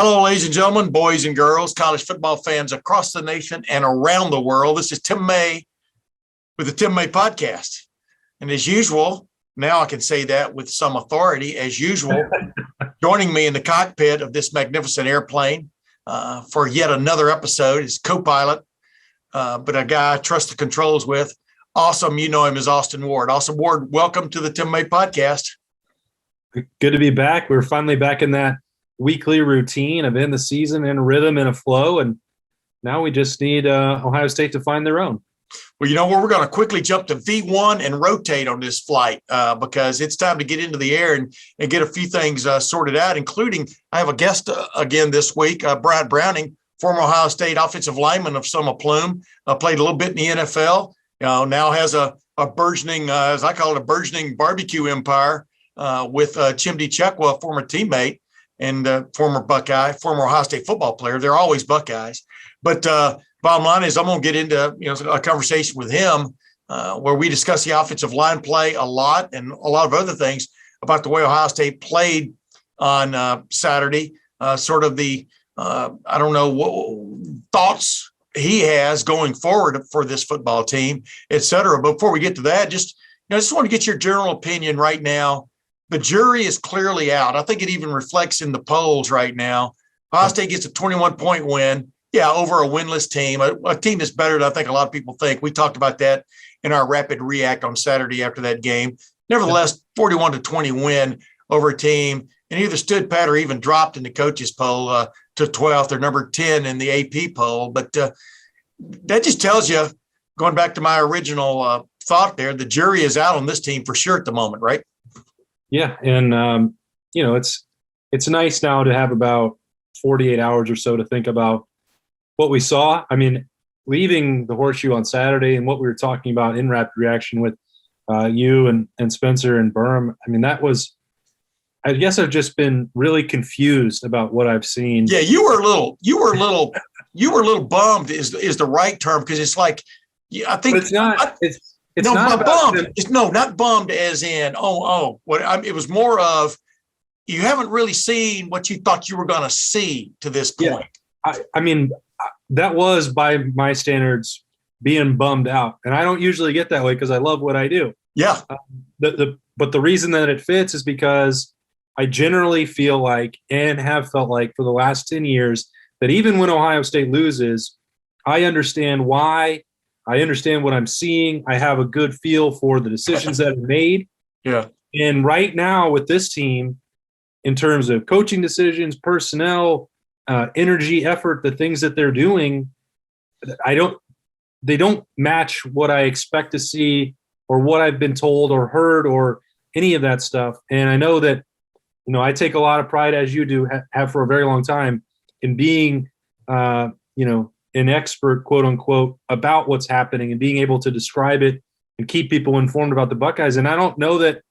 Hello, ladies and gentlemen, boys and girls, college football fans across the nation and around the world. This is Tim May with the Tim May Podcast. And as usual, now I can say that with some authority, as usual, joining me in the cockpit of this magnificent airplane for yet another episode is co-pilot, but a guy I trust the controls with. Awesome. You know him as Austin Ward. Austin Ward, welcome to the Tim May Podcast. Good to be back. We're finally back in that weekly routine of in the season, in a rhythm, in a flow, and now we just need Ohio State to find their own. Well, you know what? We're going to quickly jump to V1 and rotate on this flight because it's time to get into the air and get a few things sorted out, including I have a guest again this week, Bryant Browning, former Ohio State offensive lineman of some plume, played a little bit in the NFL, now has a burgeoning, as I call it, a burgeoning barbecue empire with Chimdi Chekwa, a former teammate, and former Buckeye, former Ohio State football player. They're always Buckeyes. But bottom line is I'm going to get into a conversation with him where we discuss the offensive line play a lot and a lot of other things about the way Ohio State played on Saturday, sort of the, thoughts he has going forward for this football team, et cetera. But before we get to that, I just want to get your general opinion right now. The jury is clearly out. I think it even reflects in the polls right now. Ohio State gets a 21-point win, over a winless team, a team that's better than I think a lot of people think. We talked about that in our rapid react on Saturday after that game. Nevertheless, 41-20 win over a team, and either stood pat or even dropped in the coaches poll to 12th or number 10 in the AP poll. But that just tells you, going back to my original thought there, the jury is out on this team for sure at the moment, right? Yeah, and it's nice now to have about 48 hours or so to think about what we saw. I mean, leaving the Horseshoe on Saturday and what we were talking about in rapid reaction with you and Spencer and Berm. I mean, that was. I guess I've just been really confused about what I've seen. Yeah, you were a little bummed is the right term, because it's like I think but it's not. It's no, not bummed. Not bummed as in, it was more of you haven't really seen what you thought you were going to see to this point. Yeah. I mean, that was by my standards being bummed out. And I don't usually get that way because I love what I do. Yeah. But the reason that it fits is because I generally feel like and have felt like for the last 10 years that even when Ohio State loses, I understand why. I understand what I'm seeing. I have a good feel for the decisions that are made. Yeah. And right now with this team, in terms of coaching decisions, personnel, energy, effort, the things that they're doing, they don't match what I expect to see or what I've been told or heard or any of that stuff. And I know that, I take a lot of pride, as you do, have for a very long time, in being, an expert, quote unquote, about what's happening and being able to describe it and keep people informed about the Buckeyes. And I don't know that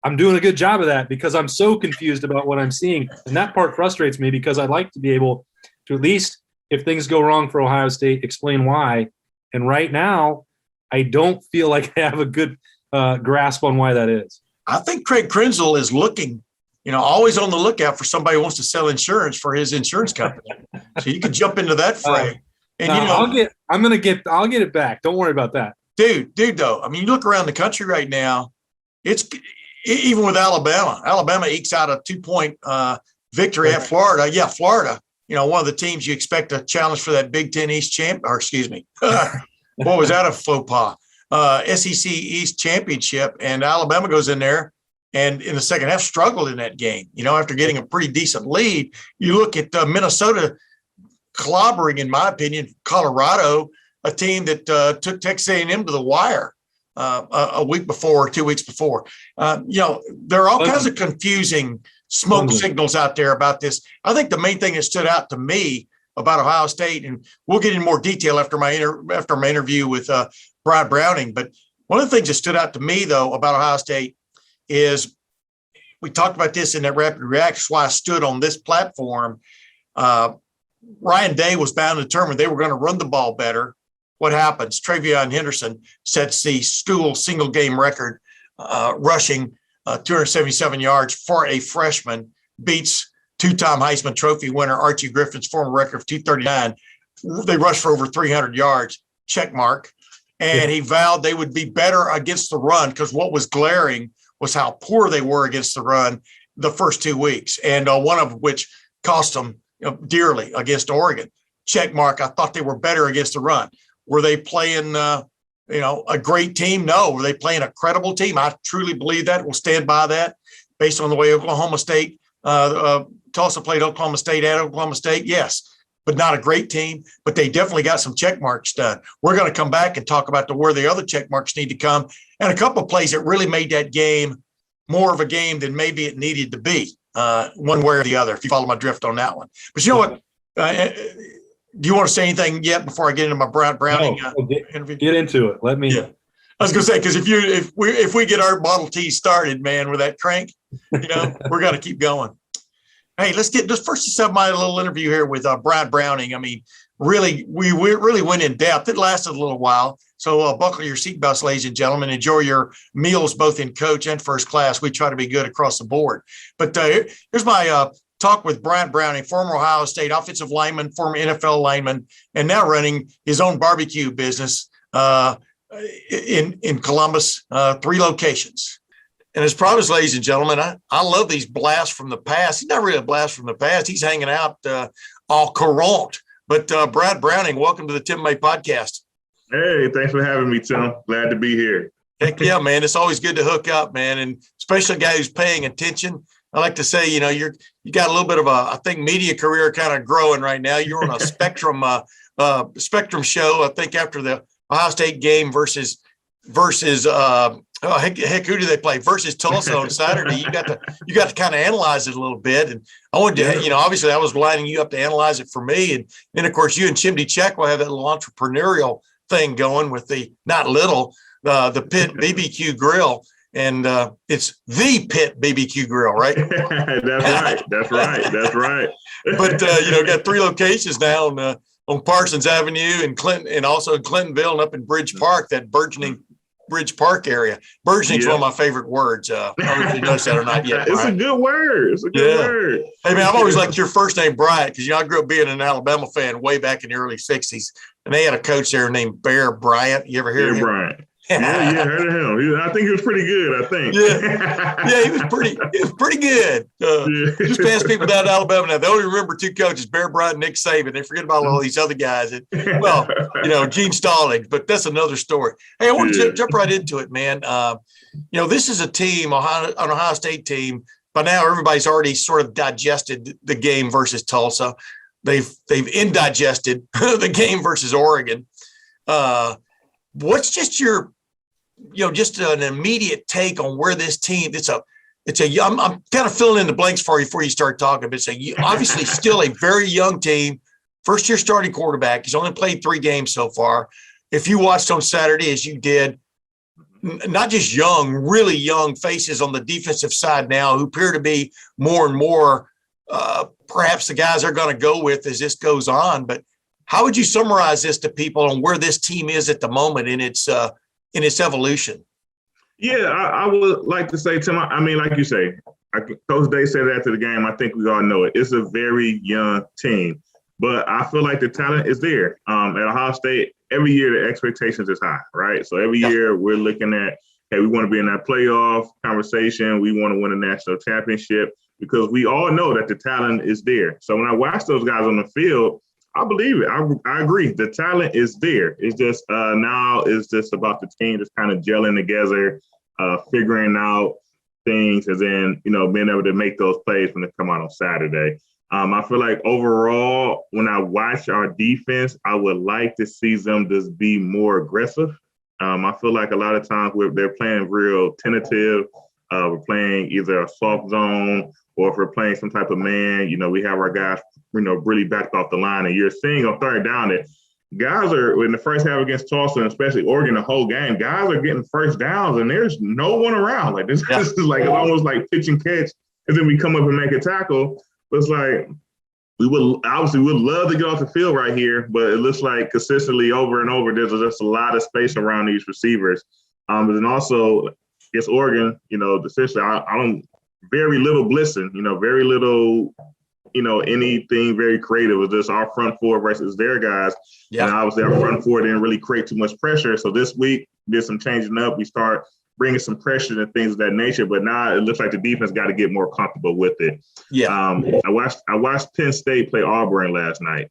I'm doing a good job of that because I'm so confused about what I'm seeing. And that part frustrates me because I'd like to be able to, at least if things go wrong for Ohio State, explain why. And right now, I don't feel like I have a good grasp on why that is. I think Craig Krenzel is looking, always on the lookout for somebody who wants to sell insurance for his insurance company. So you could jump into that fray. And I'll get it back. Don't worry about that. Dude, though, I mean, you look around the country right now, it's even with Alabama. Alabama ekes out a 2-point victory at Florida. Yeah, Florida, one of the teams you expect a challenge for that Big Ten East what was that, a faux pas? SEC East championship, and Alabama goes in there and in the second half struggled in that game, after getting a pretty decent lead. You look at Minnesota clobbering, in my opinion, Colorado, a team that took Texas A&M to the wire a week before or 2 weeks before. There are all kinds of confusing smoke signals out there about this. I think the main thing that stood out to me about Ohio State, and we'll get in more detail after my interview with Bryant Browning, but one of the things that stood out to me, though, about Ohio State is we talked about this in that rapid reaction, why I stood on this platform. Ryan Day was bound and determined they were going to run the ball better. What happens? TreVeyon Henderson sets the school single game record rushing 277 yards for a freshman, beats two-time Heisman Trophy winner Archie Griffin's former record of 239. They rushed for over 300 yards, check mark. And he vowed they would be better against the run because what was glaring was how poor they were against the run the first 2 weeks, and one of which cost them dearly against Oregon. Check mark. I thought they were better against the run. Were they playing, a great team? No. Were they playing a credible team? I truly believe that. We'll stand by that based on the way Oklahoma State, Tulsa played Oklahoma State at Oklahoma State. Yes, but not a great team. But they definitely got some check marks done. We're going to come back and talk about where the other check marks need to come, and a couple of plays that really made that game more of a game than maybe it needed to be, one way or the other, if you follow my drift on that one. But you know what? Do you want to say anything yet before I get into my Bryant Browning interview? Get into it. Let me. Yeah. I was going to say, because if we get our Model T started, man, with that crank, we're going to keep going. Hey, let's first have my little interview here with Bryant Browning. I mean, really, we really went in depth. It lasted a little while. So buckle your seatbelts, ladies and gentlemen. Enjoy your meals, both in coach and first class. We try to be good across the board. But here's my talk with Bryant Browning, former Ohio State offensive lineman, former NFL lineman, and now running his own barbecue business in Columbus, 3 locations. And as promised, ladies and gentlemen, I love these blasts from the past. He's not really a blast from the past. He's hanging out all current. But Bryant Browning, welcome to the Tim May Podcast. Hey, thanks for having me, Tim. Glad to be here. Heck yeah, man. It's always good to hook up, man. And especially a guy who's paying attention. I like to say, you got a little bit of I think media career kind of growing right now. You're on a Spectrum show, I think, after the Ohio State game versus who do they play? Versus Tulsa on Saturday. You got to kind of analyze it a little bit. And I wanted to, obviously I was lining you up to analyze it for me. And then of course you and Chimdy Check will have that little entrepreneurial thing going with the Pit BBQ grill. And it's the Pit BBQ grill, right? That's right. But got 3 locations now on Parsons Avenue in Clinton, and also in Clintonville and up in Bridge Park, that burgeoning Bridge Park area. Burgeoning's one of my favorite words. I don't know if you noticed that or not yet. It's a good word. Word. Hey man, I've always liked your first name, Bryant, because I grew up being an Alabama fan way back in the early '60s, and they had a coach there named Bear Bryant. You ever hear of him? Bryant. Yeah, heard of him. I think he was pretty good. I think. Yeah, he was pretty good. Just past people down in Alabama now, they only remember 2 coaches: Bear Bryant and Nick Saban. They forget about all these other guys. Gene Stallings, but that's another story. Hey, I want to jump right into it, man. This is a team, an Ohio State team. By now, everybody's already sort of digested the game versus Tulsa. They've indigested the game versus Oregon. What's just your just an immediate take on where this team, I'm kind of filling in the blanks for you before you start talking, but it's obviously still a very young team, first year starting quarterback. He's only played 3 games so far. If you watched on Saturday, as you did, not just young, really young faces on the defensive side now who appear to be more and more perhaps the guys they're going to go with as this goes on. But how would you summarize this to people on where this team is at the moment in its evolution? Yeah, I would like to say, Tim, I mean, like you say, Coach Day said after the game, I think we all know it. It's a very young team, but I feel like the talent is there. At Ohio State, every year the expectations is high, right? So every year we're looking at, hey, we want to be in that playoff conversation. We want to win a national championship because we all know that the talent is there. So when I watch those guys on the field, I believe it. I agree. The talent is there. It's just now it's just about the team just kind of gelling together, figuring out things, and then, being able to make those plays when they come out on Saturday. I feel like overall, when I watch our defense, I would like to see them just be more aggressive. I feel like a lot of times they're playing real tentative. We're playing either a soft zone, or if we're playing some type of man, we have our guys, really backed off the line. And you're seeing on 3rd down that guys are in the first half against Tulsa, and especially Oregon, the whole game, guys are getting first downs and there's no one around. Like this is like it's almost like pitch and catch, and then we come up and make a tackle. But it's like we'd love to get off the field right here, but it looks like consistently over and over, there's just a lot of space around these receivers. But then also against Oregon, essentially I don't very little blitzing, very little anything very creative. It was just our front four versus their guys. Yeah. And obviously our front four didn't really create too much pressure. So this week did some changing up. We start bringing some pressure and things of that nature. But now it looks like the defense got to get more comfortable with it. Yeah. I watched Penn State play Auburn last night.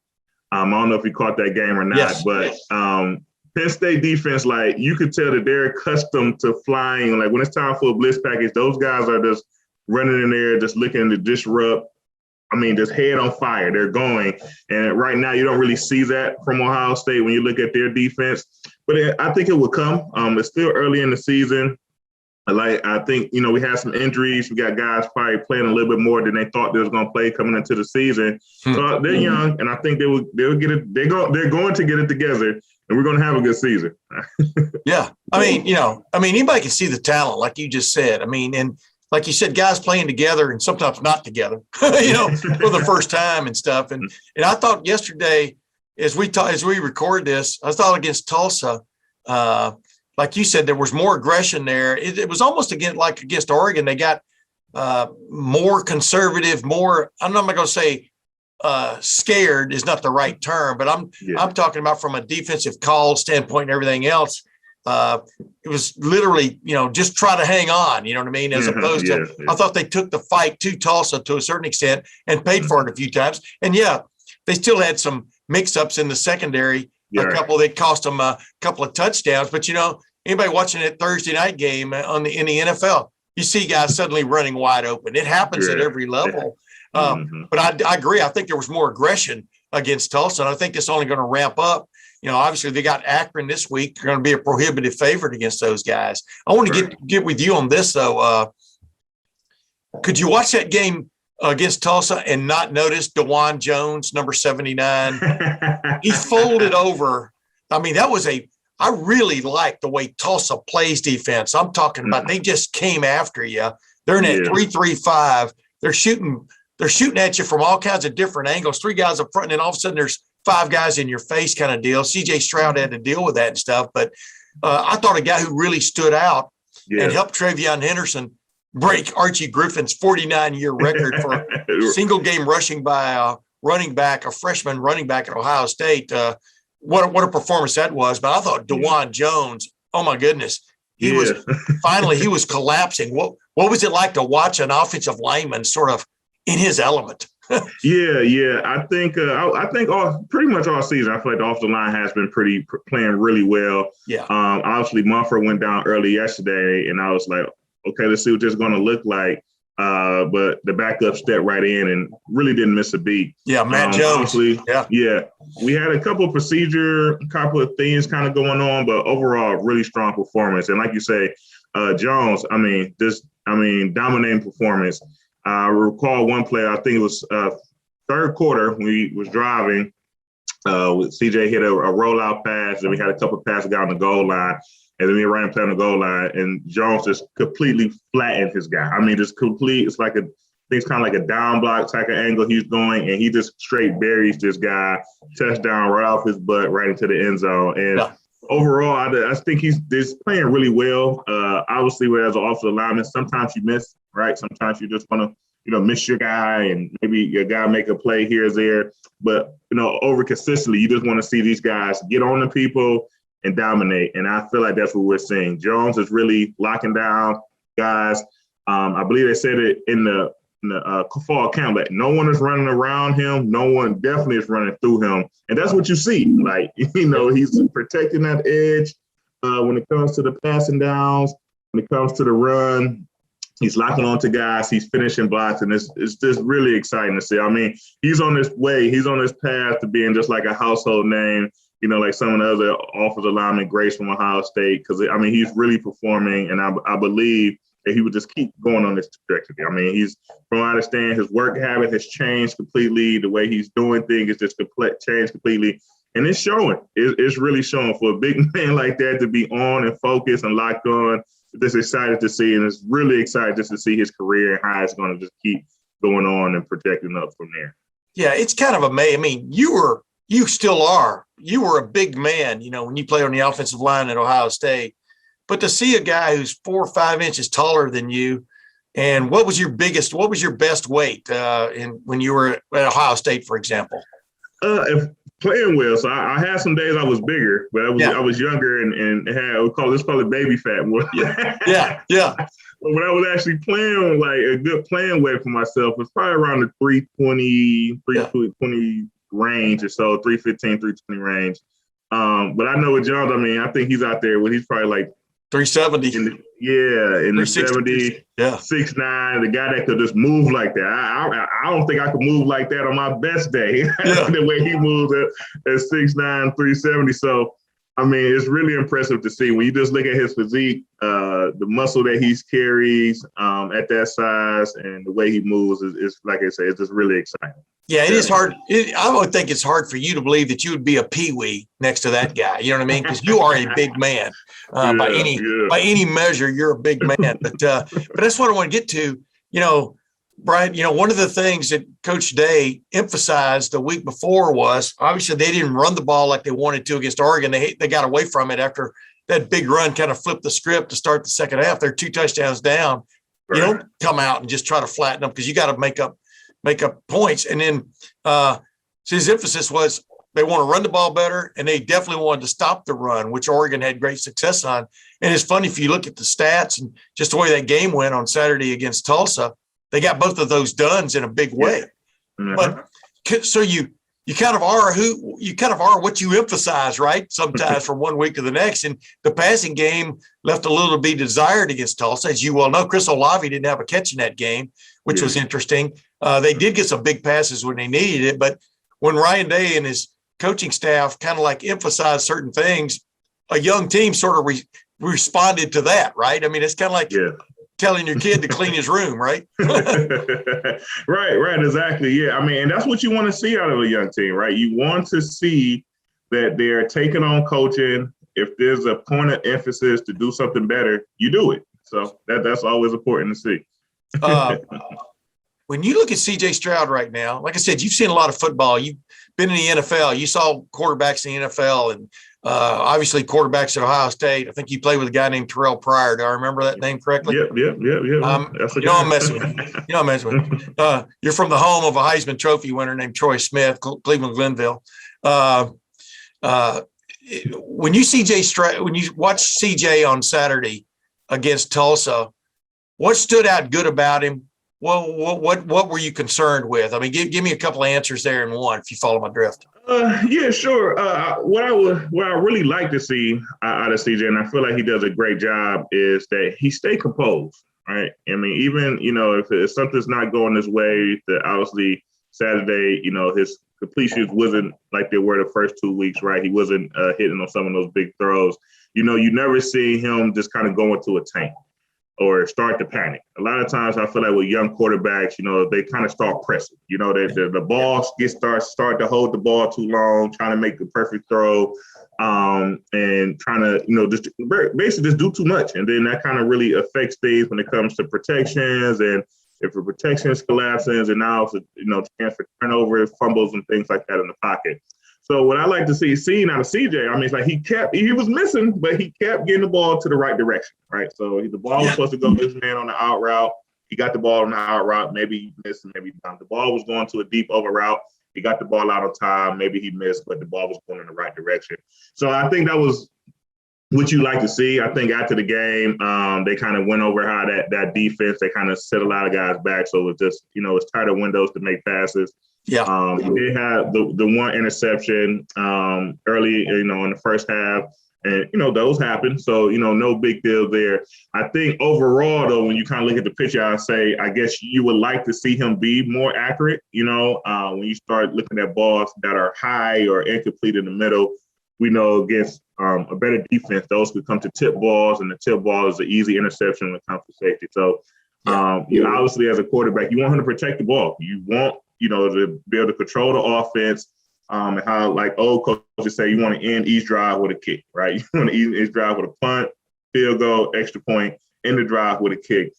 I don't know if you caught that game or not, Yes. but Penn State defense, like you could tell that they're accustomed to flying. Like when it's time for a blitz package, those guys are just running in there, just looking to disrupt. I mean, just head on fire. They're going. And right now, you don't really see that from Ohio State when you look at their defense. But I think it will come. It's still early in the season. I think, we had some injuries. We got guys probably playing a little bit more than they thought they was going to play coming into the season. So they're young, and I think they'll get it. They're going to get it together, and we're going to have a good season. Yeah. I mean, anybody can see the talent, like you just said. I mean, and like you said, guys playing together and sometimes not together, for the first time and stuff. And I thought yesterday, as we record this, I thought against Tulsa, like you said, there was more aggression there. It was almost against Oregon. They got more conservative, more. I'm not going to say scared is not the right term, but I'm talking about from a defensive call standpoint and everything else. It was literally, just try to hang on, you know what I mean? As opposed to, I thought they took the fight to Tulsa to a certain extent and paid for it a few times. And they still had some mix-ups in the secondary, a couple that cost them a couple of touchdowns. But, anybody watching that Thursday night game in the NFL, you see guys suddenly running wide open. It happens at every level. But I agree. I think there was more aggression against Tulsa, and I think it's only going to ramp up. Obviously they got Akron this week. They're going to be a prohibitive favorite against those guys. I want to get with you on this though. Could you watch that game against Tulsa and not notice DeJuan Jones, number 79? He folded over. I mean, I really like the way Tulsa plays defense. I'm talking about they just came after you. They're in that 3-3-5. They're shooting at you from all kinds of different angles. Three guys up front, and then all of a sudden there's five guys in your face kind of deal. CJ Stroud had to deal with that and stuff. But I thought a guy who really stood out and helped TreVeyon Henderson break Archie Griffin's 49-year record for single game rushing by a freshman running back at Ohio State. What a performance that was. But I thought DeJuan Jones, oh my goodness, he was collapsing. What was it like to watch an offensive lineman sort of in his element? I think pretty much all season, I feel like the offensive line has been playing really well. Obviously Mumford went down early yesterday, and I was like, okay, let's see what this is going to look like. But the backup stepped right in and really didn't miss a beat. Matt Jones. We had a couple of things kind of going on, but overall, really strong performance. And like you say, Jones, dominating performance. I recall one play, I think it was third quarter, we was driving. CJ hit a rollout pass, and we had a couple of passes down the goal line. And then we ran a play on the goal line, and Jones just completely flattened his guy. I mean, it's like it's kind of like a down block type of angle he's going, and he just straight buries this guy, touchdown right off his butt, right into the end zone. And overall, I think he's playing really well. Obviously, as an offensive lineman, sometimes you miss, right? Sometimes you just want to, miss your guy, and maybe your guy make a play here or there. But, over consistently, you just want to see these guys get on the people and dominate. And I feel like that's what we're seeing. Jones is really locking down guys. I believe they said it in the fall camp, but no one is running around him. No one definitely is running through him. And that's what you see. Like, he's protecting that edge when it comes to the passing downs, when it comes to the run. He's locking onto guys. He's finishing blocks, and it's just really exciting to see. I mean, he's on this path to being just like a household name, like some of the other offensive linemen, greats from Ohio State, because, he's really performing, and I believe that he would just keep going on this trajectory. I mean, from what I understand, his work habit has changed completely. The way he's doing things is just changed completely, and it's showing. It's really showing for a big man like that to be on and focused and locked on. Just excited to see, and it's really excited just to see his career and how it's going to just keep going on and projecting up from there. Yeah, it's kind of amazing. I mean, you still are. You were a big man, when you play on the offensive line at Ohio State. But to see a guy who's 4 or 5 inches taller than you And what was your best weight when you were at Ohio State, for example? If playing well, so I had some days I was bigger, but I was younger and had let's call it baby fat more. Yeah. But when I was actually playing, like a good playing weight for myself, was probably around the 320 range or so, 315, 320 range. But I know with Jones, I mean, I think he's out there when he's probably like 370. in the 70, 6'9", the guy that could just move like that. I don't think I could move like that on my best day. The way he moves at 6'9", 370. So, I mean, it's really impressive to see when you just look at his physique, the muscle that he carries at that size, and the way he moves is like I say, it's just really exciting. Yeah, it is hard. I would think it's hard for you to believe that you would be a peewee next to that guy. You know what I mean? Because you are a big man by any measure. You're a big man. But that's what I want to get to. You know, Brian. You know, one of the things that Coach Day emphasized the week before was obviously they didn't run the ball like they wanted to against Oregon. They got away from it after that big run kind of flipped the script to start the second half. They're 2 touchdowns down. Right. You don't come out and just try to flatten them because you got to make up points. And then so his emphasis was they want to run the ball better, and they definitely wanted to stop the run, which Oregon had great success on. And it's funny, if you look at the stats and just the way that game went on Saturday against Tulsa, they got both of those done in a big way. Mm-hmm. But so you kind of are what you emphasize, right? Sometimes from one week to the next. And the passing game left a little to be desired against Tulsa. As you well know, Chris Olave didn't have a catch in that game, which was interesting. They did get some big passes when they needed it. But when Ryan Day and his coaching staff kind of like emphasized certain things, a young team sort of responded to that, right? I mean, it's kind of like telling your kid to clean his room, right? Right, exactly. Yeah, I mean, and that's what you want to see out of a young team, right? You want to see that they're taking on coaching. If there's a point of emphasis to do something better, you do it. So that's always important to see. When you look at C.J. Stroud right now, like I said, you've seen a lot of football. You've been in the NFL. You saw quarterbacks in the NFL and obviously quarterbacks at Ohio State. I think you played with a guy named Terrell Pryor. Do I remember that name correctly? Yep. I'm messing with you. You're from the home of a Heisman Trophy winner named Troy Smith, Cleveland Glenville. When you watch C.J. on Saturday against Tulsa, what stood out good about him? Well, what were you concerned with? I mean, give me a couple of answers there in one, if you follow my drift. Yeah, sure. What I really like to see out of CJ, and I feel like he does a great job, is that he stay composed, right? I mean, even, if something's not going his way, that obviously Saturday, his completions wasn't like they were the first 2 weeks, right? He wasn't hitting on some of those big throws. You never see him just kind of go into a tank or start to panic. A lot of times I feel like with young quarterbacks, they kind of start pressing. The ball start to hold the ball too long, trying to make the perfect throw, and trying to, just basically just do too much. And then that kind of really affects things when it comes to protections, and if the protections collapses, and now it's chance for turnovers, fumbles, and things like that in the pocket. So what I like to seeing out of CJ, I mean, it's like he was missing, but he kept getting the ball to the right direction, right? So the ball was supposed to go to his man on the out route. He got the ball on the out route. Maybe he missed, maybe not. The ball was going to a deep over route. He got the ball out on time. Maybe he missed, but the ball was going in the right direction. So I think that was what you like to see. I think after the game, they kind of went over how that defense, they kind of set a lot of guys back. So it's just, it's tighter windows to make passes. Yeah. He did have the one interception early, in the first half, and those happen. So no big deal there. I think overall, though, when you kind of look at the picture, I guess you would like to see him be more accurate. When you start looking at balls that are high or incomplete in the middle, we know against a better defense, those could come to tip balls, and the tip ball is an easy interception when it comes to safety. So obviously, as a quarterback, you want him to protect the ball. You want to be able to control the offense, and how, like old coaches say, you want to end each drive with a kick, right? You want to end each drive with a punt, field goal, extra point, end the drive with a kick.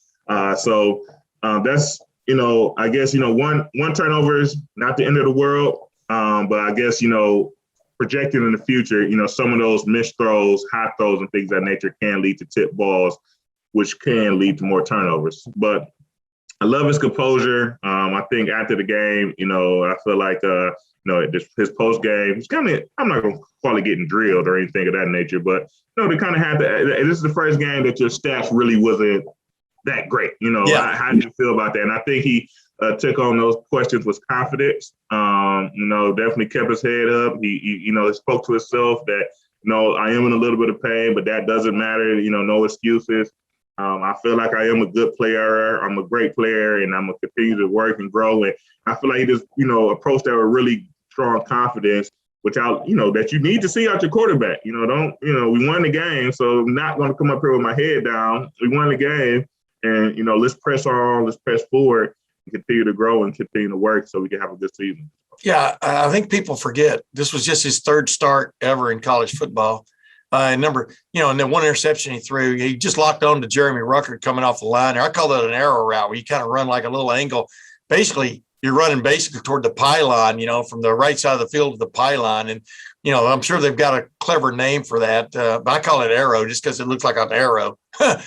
So that's, I guess, one turnover is not the end of the world, but I guess, projecting in the future, some of those missed throws, high throws, and things of that nature can lead to tip balls, which can lead to more turnovers. But I love his composure. I think after the game, I feel like, his post game, he's kind of, I'm not going to call it getting drilled or anything of that nature, but, they kind of had this is the first game that your stats really wasn't that great. How do you feel about that? And I think he took on those questions with confidence. Definitely kept his head up. He spoke to himself that, I am in a little bit of pain, but that doesn't matter. No excuses. I feel like I am a good player. I'm a great player, and I'm going to continue to work and grow. And I feel like he just, approached that with really strong confidence, that you need to see out your quarterback. We won the game, so I'm not going to come up here with my head down. We won the game, and, let's press on, let's press forward and continue to grow and continue to work so we can have a good season. Yeah, I think people forget this was just his third start ever in college football. And then one interception he threw, he just locked on to Jeremy Rucker coming off the line. I call that an arrow route where you kind of run like a little angle. Basically, you're running toward the pylon, from the right side of the field to the pylon. And, I'm sure they've got a clever name for that. But I call it arrow just because it looks like an arrow. But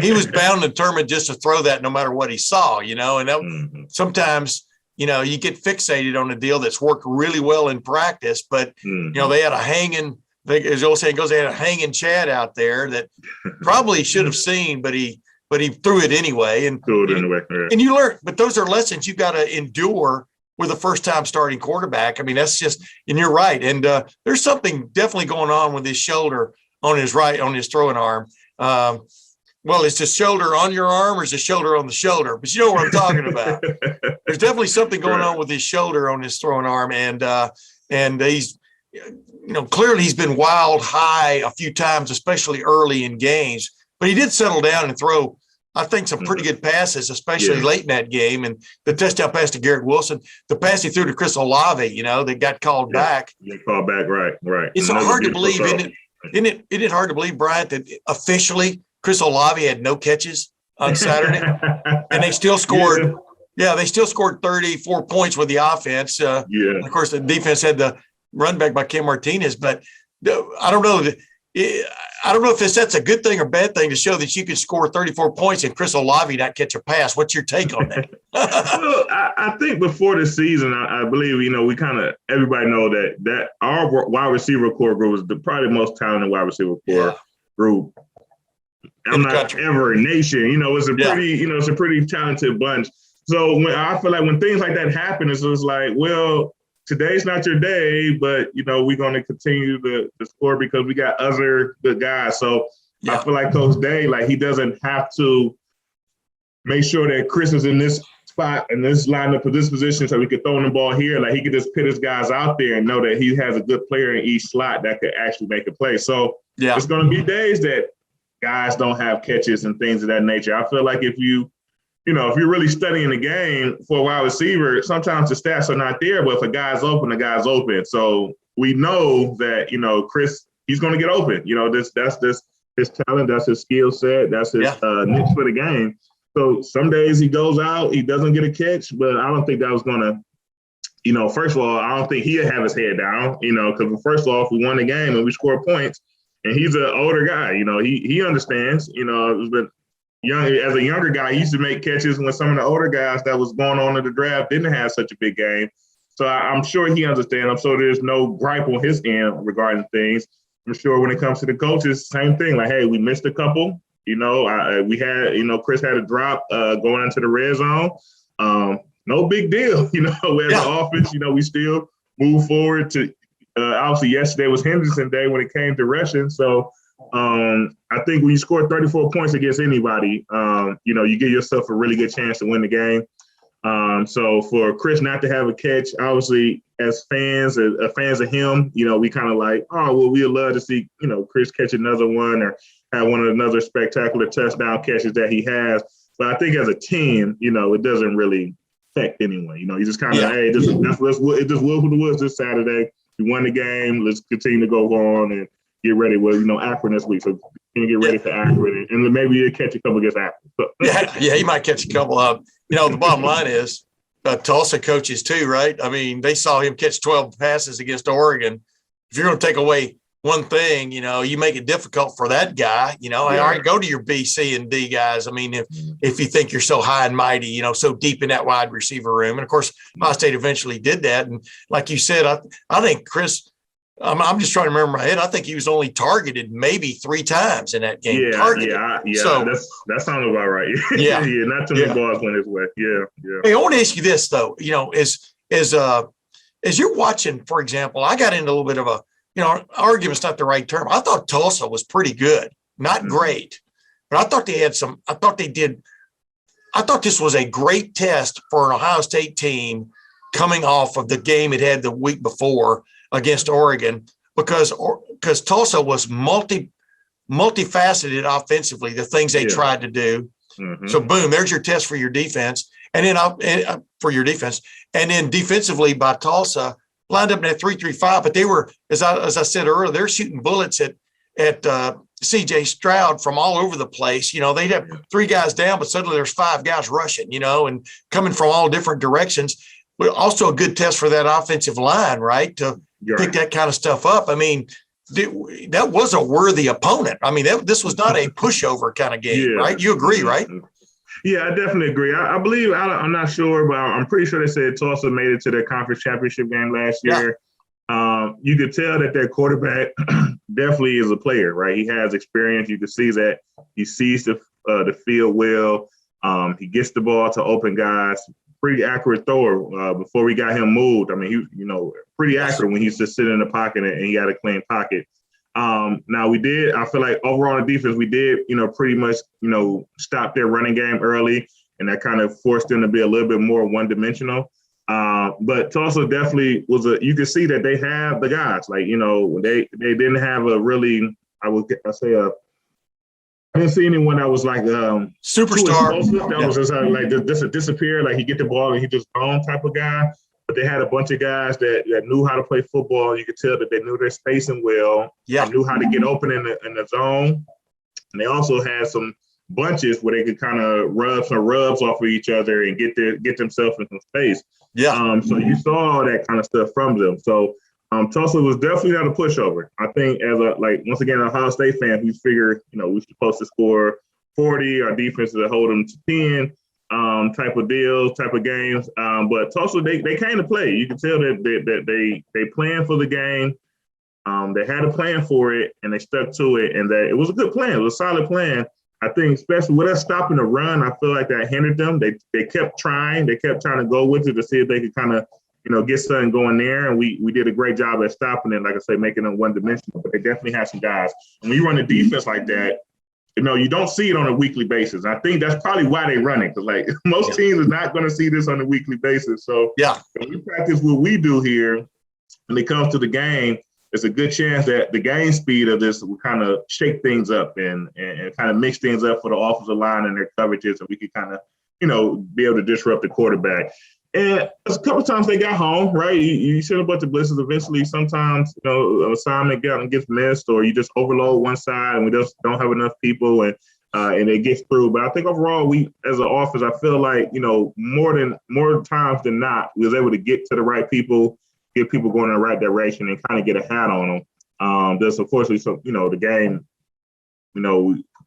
he was bound and determined just to throw that no matter what he saw, and that, sometimes, you get fixated on a deal that's worked really well in practice. But, they had a hanging, as the old saying goes, they had a hanging Chad out there that probably should have seen, but he threw it anyway. And you learn, but those are lessons you got to endure with a first-time starting quarterback. I mean, that's just, and you're right. And there's something definitely going on with his shoulder on his throwing arm. Well, is the shoulder on your arm or is the shoulder on the shoulder? But you know what I'm talking about. There's definitely something going on with his shoulder on his throwing arm. And he's, clearly he's been wild high a few times, especially early in games. But he did settle down and throw, I think, some pretty good passes, especially late in that game. And the touchdown pass to Garrett Wilson, the pass he threw to Chris Olave, that got called back. Called back, right. It's hard to believe, isn't it hard to believe, Bryant, that officially Chris Olave had no catches on Saturday, and they still scored. Yeah, they still scored 34 points with the offense. Of course, the defense had the run back by Kim Martinez, but I don't know. I don't know if that's a good thing or bad thing to show that you can score 34 points and Chris Olave not catch a pass. What's your take on that? Well, I think before the season, I believe, we everybody know that our wide receiver core group was probably the most talented wide receiver core group. I'm not ever a nation, it's a pretty, it's a pretty talented bunch. So I feel like when things like that happen, it's just like, well, today's not your day, but, we're going to continue to score because we got other good guys. So I feel like Coach Day, he doesn't have to make sure that Chris is in this spot and this lineup for this position so we could throw the ball here. He could just pit his guys out there and know that he has a good player in each slot that could actually make a play. So it's going to be days that guys don't have catches and things of that nature. I feel like if you're really studying the game for a wide receiver, sometimes the stats are not there, but if a guy's open, the guy's open. So we know that, Chris, he's going to get open. That's his talent, that's his skill set, that's his niche for the game. So some days he goes out, he doesn't get a catch, but I don't think that was going to, first of all, I don't think he'll have his head down, because first off, we won the game and we scored points, and he's an older guy. He understands, but as a younger guy, he used to make catches when some of the older guys that was going on in the draft didn't have such a big game. So I'm sure he understands. I'm sure there's no gripe on his end regarding things. I'm sure when it comes to the coaches, same thing. Hey, we missed a couple. We had, Chris had a drop going into the red zone. No big deal. As an offense, we still move forward to obviously yesterday was Henderson Day when it came to rushing. So I think when you score 34 points against anybody, you give yourself a really good chance to win the game. So for Chris not to have a catch, obviously as fans of him, we kind of like, oh, well, we'd love to see, Chris catch another one or have one of another spectacular touchdown catches that he has. But I think as a team, it doesn't really affect anyone. You just kind of, hey, it just Wolf of the Woods this Saturday. We won the game. Let's continue to go on and get ready. Well, Akron this week, so you get ready for Akron, and maybe you'll catch a couple against Akron. So. He might catch a couple of. The bottom line is Tulsa coaches too, right? I mean, they saw him catch 12 passes against Oregon. If you're going to take away one thing, you make it difficult for that guy, all right, go to your B, C, and D guys. I mean, if you think you're so high and mighty, so deep in that wide receiver room. And of course, Ohio State eventually did that. And like you said, I think Chris, I'm just trying to remember in my head. I think he was only targeted maybe 3 times in that game. So that sounds about right. Yeah. Not too many balls went his way. Yeah. Hey, I want to ask you this though, as you're watching, for example, I got into a little bit of a, argument's not the right term. I thought Tulsa was pretty good, not great, but I thought I thought this was a great test for an Ohio State team coming off of the game it had the week before against Oregon, because Tulsa was multifaceted offensively, the things they tried to do. Mm-hmm. So boom, there's your test for your defense. And then and then defensively by Tulsa, lined up in that 3-3-5, but they were, as I said earlier, they're shooting bullets at CJ Stroud from all over the place. They'd have 3 guys down, but suddenly there's 5 guys rushing, and coming from all different directions. But also a good test for that offensive line, right? To pick that kind of stuff up. I mean, that was a worthy opponent. I mean, this was not a pushover kind of game, right? You agree, right? Yeah, I definitely agree. I believe, I'm not sure, but I'm pretty sure they said Tulsa made it to their conference championship game last year. You could tell that their quarterback definitely is a player, right? He has experience. You can see that he sees the field well. He gets the ball to open guys. Pretty accurate thrower before we got him moved. I mean, he, pretty accurate when he's just sitting in the pocket and he had a clean pocket. Now I feel like overall in defense, we did, pretty much, stop their running game early, and that kind of forced them to be a little bit more one-dimensional. But Tulsa definitely you could see that they have the guys, like, they didn't have a really, I didn't see anyone that was like superstar. That was just like disappear, like he get the ball and he just gone type of guy. But they had a bunch of guys that knew how to play football. You could tell that they knew their spacing well. Yeah. They knew how to get open in the zone. And they also had some bunches where they could kind of rub some rubs off of each other and get themselves in some space. Yeah. So you saw all that kind of stuff from them. So Tulsa was definitely not a pushover. I think once again, an Ohio State fan, we figure, we're supposed to score 40. Our defense is to hold them to 10. Type of deals, type of games. But Tulsa, they came to play. You can tell that they planned for the game. They had a plan for it, and they stuck to it. And that it was a good plan. It was a solid plan. I think, especially with us stopping the run, I feel like that hindered them. They kept trying. They kept trying to go with it to see if they could kind of, get something going there. And we did a great job at stopping it, like I say, making them one-dimensional. But they definitely had some guys. When you run a defense like that, you don't see it on a weekly basis. I think that's probably why they run it, because most teams are not going to see this on a weekly basis. So when we practice what we do here, when it comes to the game, there's a good chance that the game speed of this will kind of shake things up and kind of mix things up for the offensive line and their coverages, and we can kind of, be able to disrupt the quarterback. And a couple of times they got home, right? You send a bunch of blitzes. Eventually, sometimes, an assignment gets missed, or you just overload one side and we just don't have enough people and it gets through. But I think overall, we as an offense, I feel like, more times than not, we was able to get to the right people, get people going in the right direction and kind of get a hat on them. There's unfortunately the game,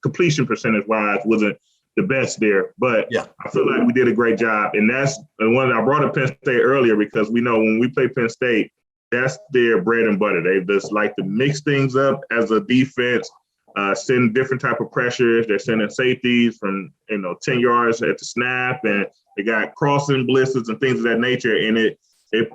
completion percentage wise wasn't the best there, but I feel like we did a great job. And that's the one I brought up Penn State earlier, because we know when we play Penn State, that's their bread and butter. They just like to mix things up as a defense, send different type of pressures. They're sending safeties from 10 yards at the snap, and they got crossing blitzes and things of that nature. And it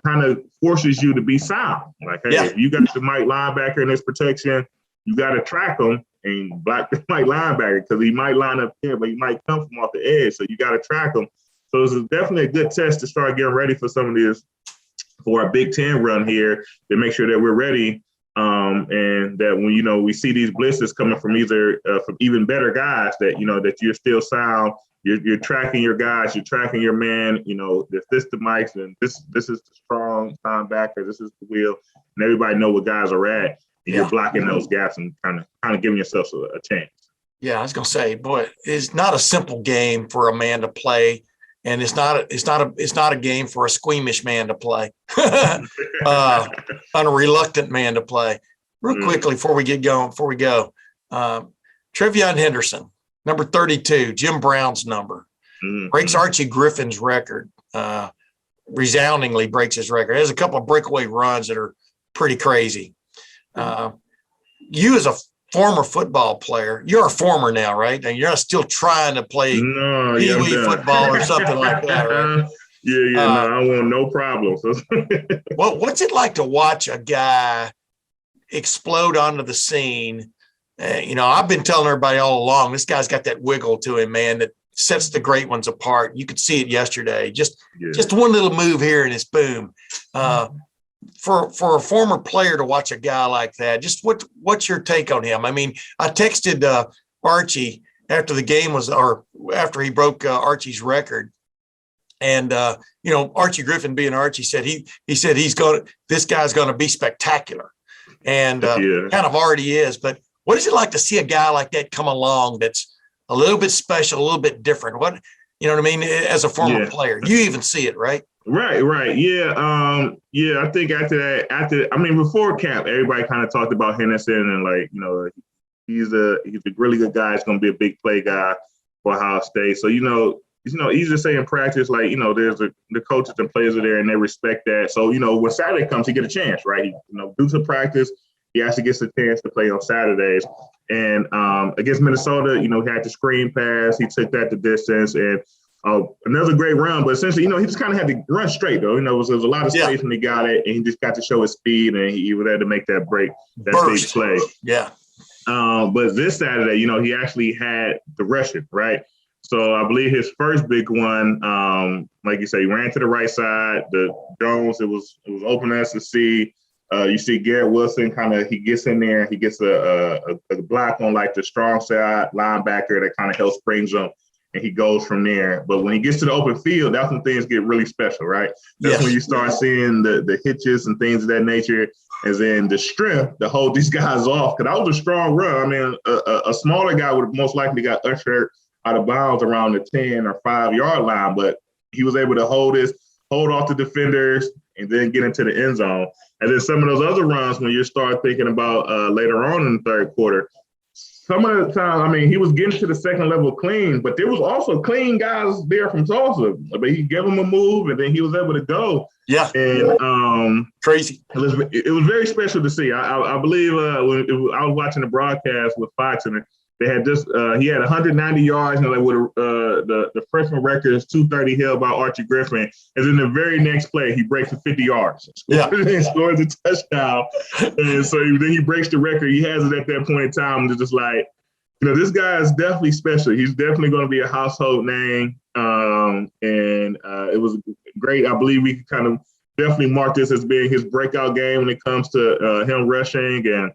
kind of forces you to be sound. Like, hey, if you got the Mike linebacker in this protection, you got to track him and block the Mike linebacker, because he might line up here, but he might come from off the edge. So you got to track him. So it's definitely a good test to start getting ready for some of this, for a Big Ten run here, to make sure that we're ready. And that when, we see these blitzes coming from from even better guys, that you're still sound. You're tracking your guys, you're tracking your man, this the Mikes, and this is the strong linebacker, this is the wheel, and everybody know what guys are at. And you're blocking those gaps and kind of giving yourself a chance. Yeah, I was gonna say, boy, it's not a simple game for a man to play, and it's not a game for a squeamish man to play, a reluctant man to play. real quickly before we get going, before we go, TreVeyon Henderson, number 32, Jim Brown's number, breaks Archie Griffin's record, resoundingly breaks his record. Has a couple of breakaway runs that are pretty crazy. You as a former football player, you're a former now, right? And you're not still trying to play Pee-wee football or something like that, right? No, I want no problems. What's it like to watch a guy explode onto the scene? I've been telling everybody all along, this guy's got that wiggle to him, man, that sets the great ones apart. You could see it yesterday. Just one little move here and it's boom. For a former player to watch a guy like that, just what's your take on him? I mean, I texted Archie after the game or after he broke Archie's record. And, Archie Griffin being Archie said, he said this guy's going to be spectacular, and kind of already is. But what is it like to see a guy like that come along that's a little bit special, a little bit different? What I mean? As a former player, you even see it, right? Right. Yeah. I think before camp, everybody kind of talked about Henderson and he's a really good guy. He's going to be a big play guy for Ohio State. So, easy to say in practice, there's the coaches and players are there and they respect that. So, when Saturday comes, he get a chance, right? Due to practice, he actually gets a chance to play on Saturdays. And against Minnesota, he had the screen pass. He took that the distance and another great run. But essentially, he just kind of had to run straight, though. There was a lot of space when he got it, and he just got to show his speed, and he was able to make that break, that big play. Yeah. But this Saturday, he actually had the rushing, right? So I believe his first big one, like you say, he ran to the right side. The Jones, it was open as to see. You see Garrett Wilson he gets in there. He gets a block on the strong side linebacker that kind of helps springs him, and he goes from there. But when he gets to the open field, that's when things get really special, right? That's when you start seeing the hitches and things of that nature, and then the strength to hold these guys off. Because that was a strong run. I mean, a smaller guy would have most likely got ushered out of bounds around the 10 or 5 yard line, but he was able to hold off the defenders and then get into the end zone. And then some of those other runs, when you start thinking about later on in the third quarter, some of the time, he was getting to the second level clean, but there was also clean guys there from Tulsa. But he gave them a move, and then he was able to go. Yeah. And crazy. It was very special to see. I believe when I was watching the broadcast with Fox, and they had he had 190 yards, with the freshman record is 230 held by Archie Griffin. And then the very next play, he breaks for 50 yards. And scores a touchdown. And so then he breaks the record. He has it at that point in time. It's just this guy is definitely special. He's definitely going to be a household name. And it was great. I believe we can kind of definitely mark this as being his breakout game when it comes to him rushing and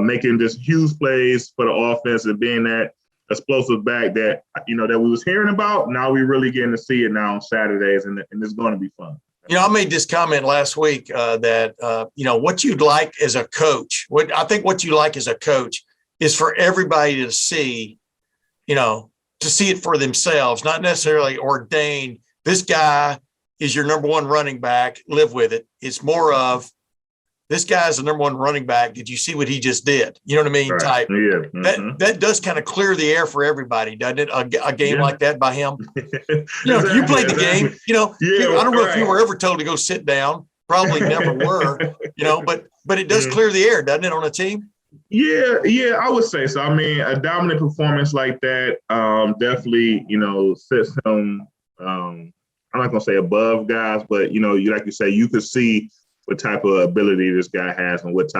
making just huge plays for the offense and being that explosive back that that we was hearing about. Now we really getting to see it now on Saturdays, and it's going to be fun. I made this comment last week that what you'd like as a coach, what you like as a coach is for everybody to see, to see it for themselves, not necessarily ordain this guy is your number one running back, live with it. It's more of, this guy's the number one running back. Did you see what he just did? You know what I mean? Right. Type. Yeah. Mm-hmm. That does kind of clear the air for everybody, doesn't it? A game like that by him. You played the game. I don't know if you were ever told to go sit down. Probably never were. But it does clear the air, doesn't it, on a team? Yeah, I would say so. A dominant performance like that definitely, sets him. I'm not gonna say above guys, but like you say, you could see what type of ability this guy has and what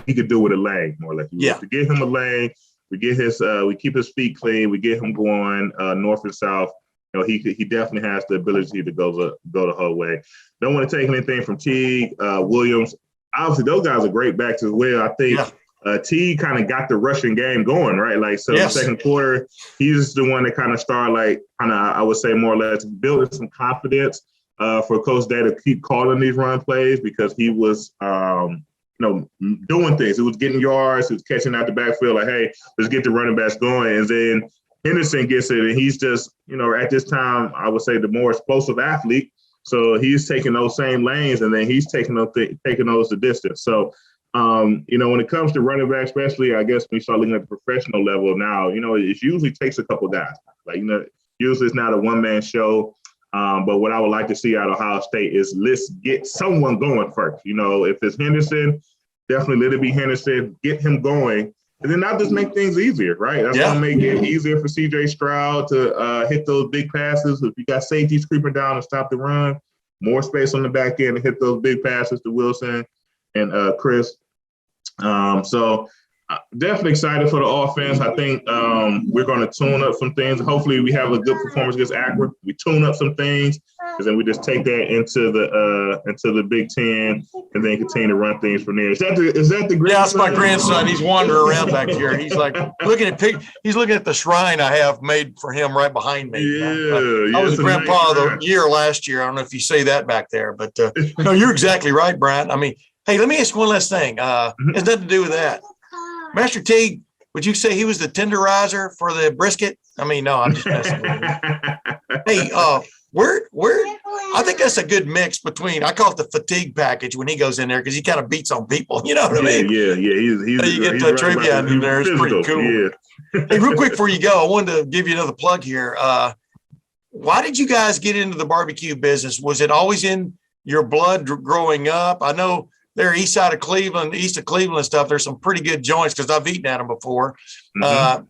he could do with a leg, more like to get him a leg. We get we keep his feet clean. We get him going north and south. He definitely has the ability to go the whole way. Don't want to take anything from Teague, Williams. Obviously, those guys are great backs as well. I think Teague kind of got the rushing game going, right? The second quarter, he's the one that kind of started, I would say more or less building some confidence for Coach Day to keep calling these run plays, because he was, doing things. He was getting yards. He was catching out the backfield. Hey, let's get the running backs going. And then Henderson gets it, and he's just, at this time, I would say the more explosive athlete. So he's taking those same lanes, and then he's taking those the distance. So When it comes to running back, especially, I guess when you start looking at the professional level now, it usually takes a couple guys. Usually it's not a one-man show. But what I would like to see out of Ohio State is let's get someone going first. If it's Henderson, definitely let it be Henderson, get him going. And then that'll just make things easier, right? That's going to make it easier for C.J. Stroud to hit those big passes. If you got safeties creeping down to stop the run, more space on the back end to hit those big passes to Wilson and Chris. So definitely excited for the offense. I think we're going to tune up some things. Hopefully we have a good performance against Akron. We tune up some things, and then we just take that into the Big Ten, and then continue to run things from there. Is that the grandson? Yeah, that's my grandson. He's wandering around back here. He's like he's looking at the shrine I have made for him right behind me. I was grandpa of the year last year. I don't know if you say that back there, but no, you're exactly right, Bryant. I mean, hey, let me ask one last thing. It has nothing to do with that. Master Teague, would you say he was the tenderizer for the brisket? I mean, no, I'm just messing with you. Hey, where I think that's a good mix between, I call it the fatigue package when he goes in there because he kind of beats on people. You know what I mean? Yeah. You get the TreVeyon in there. It's pretty cool. Yeah. Hey, real quick before you go, I wanted to give you another plug here. Why did you guys get into the barbecue business? Was it always in your blood growing up? I know they're east of Cleveland and stuff. There's some pretty good joints because I've eaten at them before.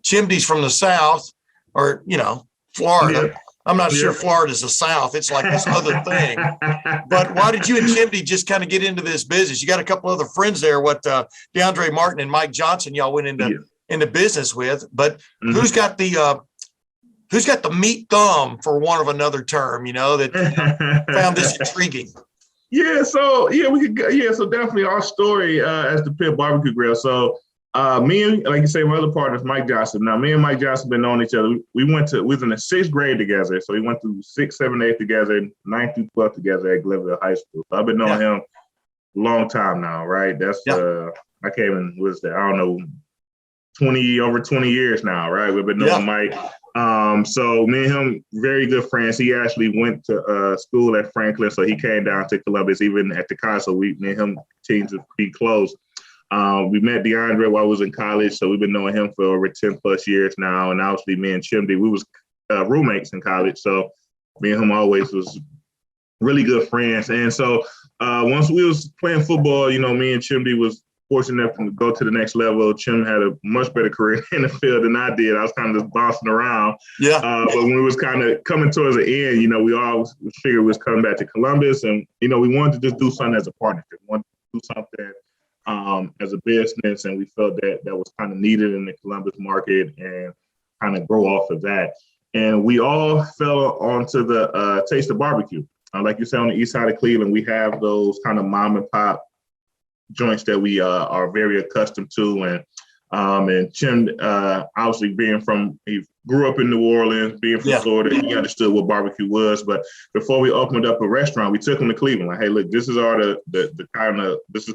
Chimney's from the South or, Florida. Yeah. I'm not sure Florida's the South. It's like this other thing. But why did you and Chimney just kind of get into this business? You got a couple other friends there, DeAndre Martin and Mike Johnson, y'all went into business with. But who's got the meat thumb, for want of another term, that found this intriguing? So definitely our story as the Pit BBQ Grill. So me and, like you say, my other partners, Mike Johnson. Now, me and Mike Johnson been knowing each other. We was in the 6th grade together. So we went through 6th, 7th, 8th together, 9th through 12th together at Glenville High School. So I've been knowing him a long time now, right? That's I came in, I don't know, over 20 years now, right? We've been knowing Mike. So me and him, very good friends. He actually went to school at Franklin, so he came down to Columbus, even at the college. So me and him teams to be close. We met DeAndre while I was in college, so we've been knowing him for over 10 plus years now. And obviously me and Chimney, we was roommates in college. So me and him always was really good friends. And so once we was playing football, me and Chimney was fortunate enough to go to the next level. Chim had a much better career in the field than I did. I was kind of just bouncing around. But when we was kind of coming towards the end, we all figured we was coming back to Columbus, and we wanted to just do something as a partnership. We wanted to do something as a business, and we felt that was kind of needed in the Columbus market and kind of grow off of that. And we all fell onto the Taste of Barbecue. Like you said, on the east side of Cleveland, we have those kind of mom and pop joints that we are very accustomed to, and Chim obviously he grew up in New Orleans, being from Florida, he understood what barbecue was. But before we opened up a restaurant, we took him to Cleveland. Like, hey, look, this is the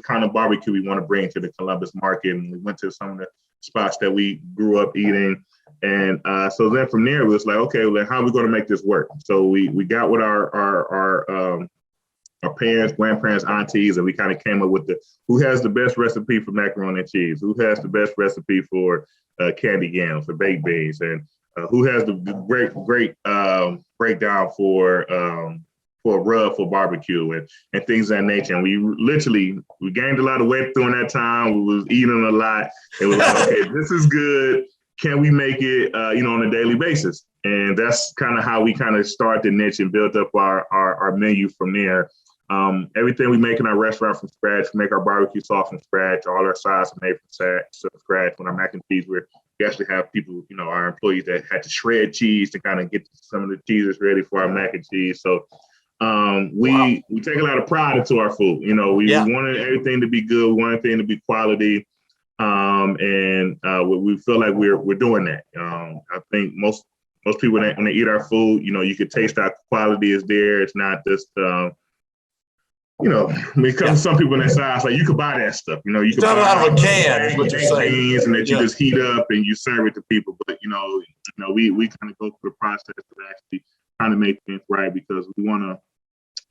kind of barbecue we want to bring to the Columbus market. And we went to some of the spots that we grew up eating. And so then from there, it was like, okay, well, how are we going to make this work? So we got with our parents, grandparents, aunties, and we kind of came up with who has the best recipe for macaroni and cheese, who has the best recipe for candy yams, for baked beans, and who has the great breakdown for rub for barbecue and things of that nature. And we gained a lot of weight during that time. We was eating a lot. It was like, okay, this is good. Can we make it, on a daily basis? And that's kind of how we kind of started the niche and built up our menu from there. Everything we make in our restaurant from scratch, we make our barbecue sauce from scratch, all our sides are made from scratch. When our mac and cheese, we actually have people, our employees that had to shred cheese to kind of get some of the cheeses ready for our mac and cheese. So we take a lot of pride into our food. We wanted everything to be good. We wanted everything to be quality. And we feel like we're doing that. I think most people when they eat our food, you can taste our quality is there. It's not just, when it comes to some people in that size, like you could buy that stuff. You can buy it out of a can, is what you're saying, and that you just heat up and you serve it to people. But we kind of go through the process of actually trying to make things right, because we want to.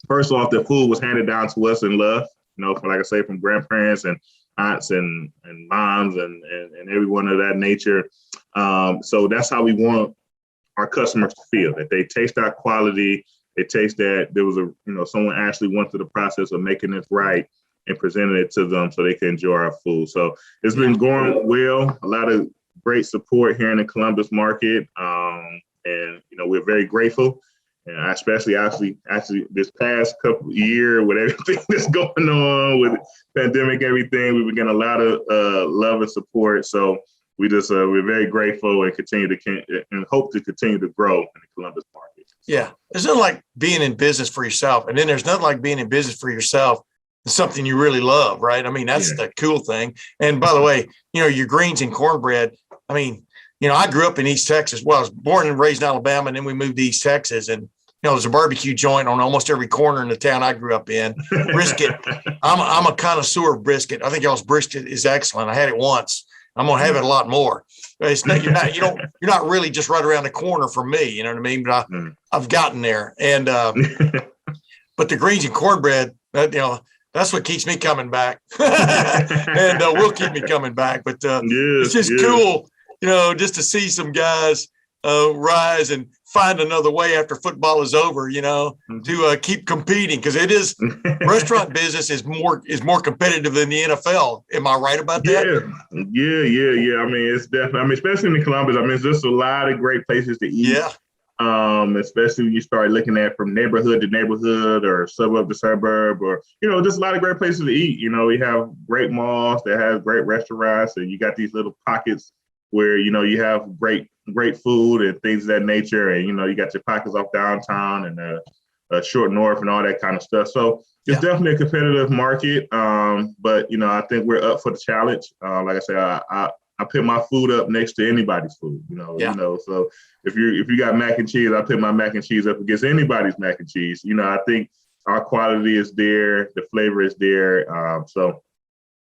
First off, the food was handed down to us in love. For, like I say, from grandparents and aunts and moms and everyone of that nature. So that's how we want our customers to feel, that they taste our quality, they taste that there was someone actually went through the process of making this right and presenting it to them so they can enjoy our food. So it's been going well, a lot of great support here in the Columbus market. And, we're very grateful. And especially actually this past couple year with everything that's going on with pandemic, everything, we've been getting a lot of love and support. So we're very grateful and hope to continue to grow in the Columbus market. Yeah. There's nothing like being in business for yourself. And then there's nothing like being in business for yourself. It's something you really love, right? I mean, that's the cool thing. And by the way, your greens and cornbread, I mean, I grew up in East Texas. Well, I was born and raised in Alabama, and then we moved to East Texas. And, there's a barbecue joint on almost every corner in the town I grew up in. Brisket. I'm a connoisseur of brisket. I think y'all's brisket is excellent. I had it once. I'm going to have it a lot more. It's not, you're not really just right around the corner from me. You know what I mean? But I've gotten there. And, but the greens and cornbread, that's what keeps me coming back. And will keep me coming back. But it's just cool, just to see some guys rise and find another way after football is over, to keep competing, because it is restaurant business is more competitive than the NFL. Am I right about that? Yeah. I mean, it's definitely. Especially in the Columbus. I mean, there's just a lot of great places to eat. Yeah. Especially when you start looking at from neighborhood to neighborhood or suburb to suburb, or just a lot of great places to eat. We have great malls that have great restaurants, and you got these little pockets where you have great food and things of that nature, and you got your pockets off downtown and short north and all that kind of stuff. So it's definitely a competitive market, but I think we're up for the challenge. Like I said, I put my food up next to anybody's food. So if you got mac and cheese, I put my mac and cheese up against anybody's mac and cheese. I think our quality is there, the flavor is there. So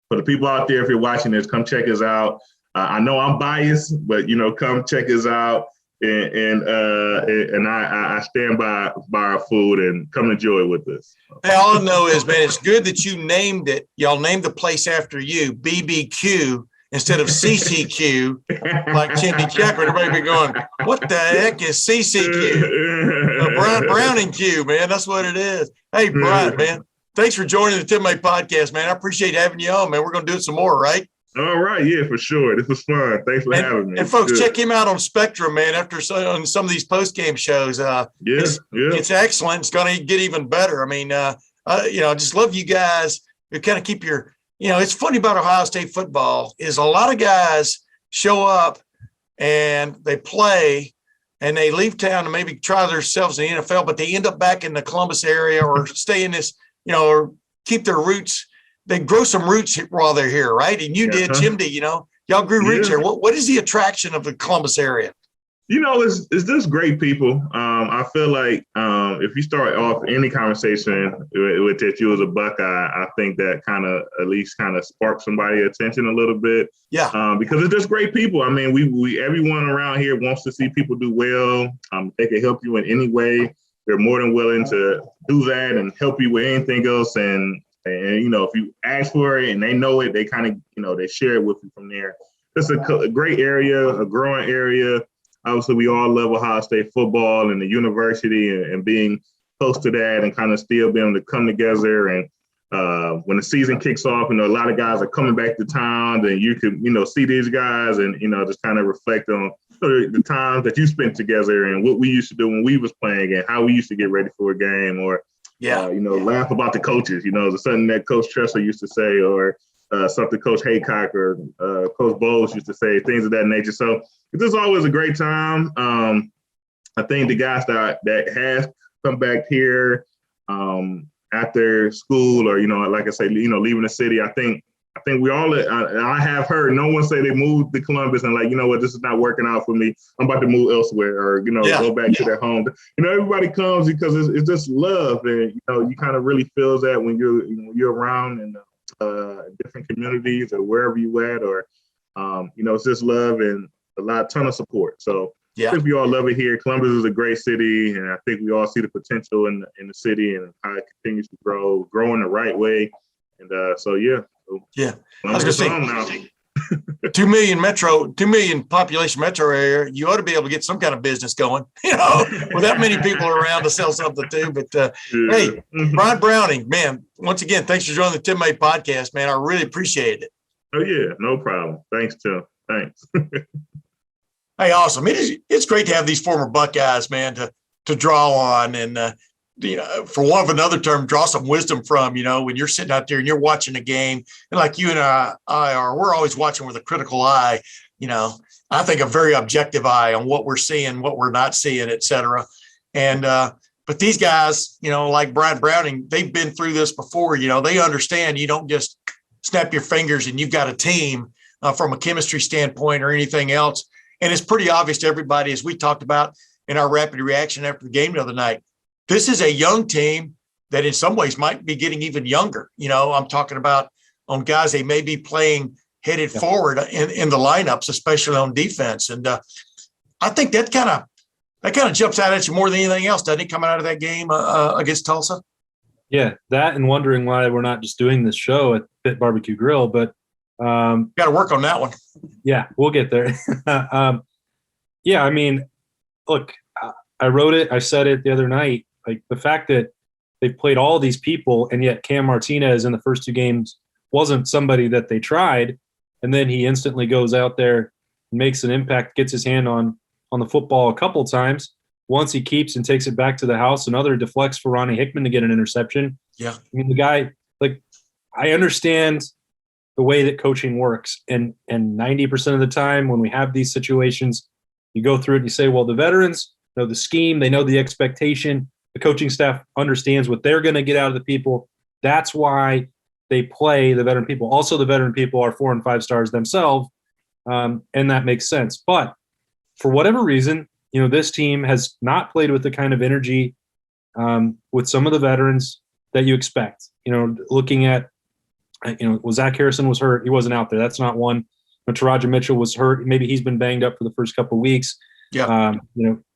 for the people out there, if you're watching this, come check us out. I know I'm biased, but come check us out, and I stand by our food, and come enjoy it with us. Hey, all I know is, man, it's good that you named it. Y'all named the place after you, BBQ, instead of CCQ, like Chimney Checker. Everybody be going, what the heck is CCQ? Bryant Browning Q, man. That's what it is. Hey, Bryant, man, thanks for joining the Tim May podcast, man. I appreciate having you on, man. We're going to do it some more, right? All right. Yeah, for sure. This was fun. Thanks for having me. And folks, check him out on Spectrum, man, on some of these post-game shows. It's excellent. It's going to get even better. I mean, I just love you guys who kind of keep your, it's funny about Ohio State football is a lot of guys show up and they play and they leave town and maybe try themselves in the NFL, but they end up back in the Columbus area or stay in this, or keep their roots. They grow some roots while they're here, right? And you did, Chimney, y'all grew roots here. What is the attraction of the Columbus area? It's just great people. I feel like if you start off any conversation with that you was a Buckeye, I think that at least sparks somebody's attention a little bit. Yeah. Because it's just great people. I mean, we everyone around here wants to see people do well. They can help you in any way. They're more than willing to do that and help you with anything else. And if you ask for it and they know it, they they share it with you from there. It's a great area, a growing area. Obviously, we all love Ohio State football and the university and being close to that and kind of still being able to come together. And when the season kicks off, a lot of guys are coming back to town, then you can, see these guys and, just kind of reflect on the times that you spent together and what we used to do when we was playing and how we used to get ready for a game, or laugh about the coaches, something that Coach Tressler used to say, or something Coach Haycock or Coach Bowles used to say, things of that nature. So it's just always a great time. I think the guys that has come back here after school, or like I say, leaving the city, I think we all. I have heard no one say they moved to Columbus and what, this is not working out for me. I'm about to move elsewhere, or go back to their home. Everybody comes because it's just love, and you kind of really feel that when you're around in different communities or wherever you at, or it's just love and ton of support. So I think we all love it here. Columbus is a great city, and I think we all see the potential in the city and how it continues to grow in the right way. And Yeah. I was Columbus going home to say, now. 2 million population metro area, you ought to be able to get some kind of business going, with that many people around to sell something too. But hey, Bryant Browning, man, once again, thanks for joining the Tim May podcast, man. I really appreciate it. Oh yeah, no problem. Thanks, Tim. Thanks. Hey, awesome. It's great to have these former Buckeyes, man, to draw on and for want of another term, draw some wisdom from, when you're sitting out there and you're watching a game, and like you and I are, we're always watching with a critical eye, I think a very objective eye on what we're seeing, what we're not seeing, et cetera. And, but these guys, like Bryant Browning, they've been through this before, they understand you don't just snap your fingers and you've got a team from a chemistry standpoint or anything else. And it's pretty obvious to everybody, as we talked about in our rapid reaction after the game the other night, this is a young team that in some ways might be getting even younger. I'm talking about on guys they may be playing headed forward in the lineups, especially on defense. And I think that kind of jumps out at you more than anything else, doesn't it, coming out of that game against Tulsa? Yeah, that and wondering why we're not just doing this show at Pit BBQ Grill, but got to work on that one. Yeah, we'll get there. Yeah, I mean, look, I wrote it, I said it the other night, like the fact that they've played all these people and yet Cam Martinez in the first two games wasn't somebody that they tried, and then he instantly goes out there and makes an impact, gets his hand on the football a couple times. Once he keeps and takes it back to the house, another deflects for Ronnie Hickman to get an interception. Yeah. I mean, the guy, like, I understand the way that coaching works. And 90% of the time when we have these situations, you go through it and you say, well, the veterans know the scheme, they know the expectation, the coaching staff understands what they're going to get out of the people. That's why they play the veteran people. Also, the veteran people are 4 and 5 stars themselves, and that makes sense. But for whatever reason, this team has not played with the kind of energy with some of the veterans that you expect. Looking at, Zach Harrison was hurt. He wasn't out there. That's not one. Taraja Mitchell was hurt. Maybe he's been banged up for the first couple of weeks. Yeah.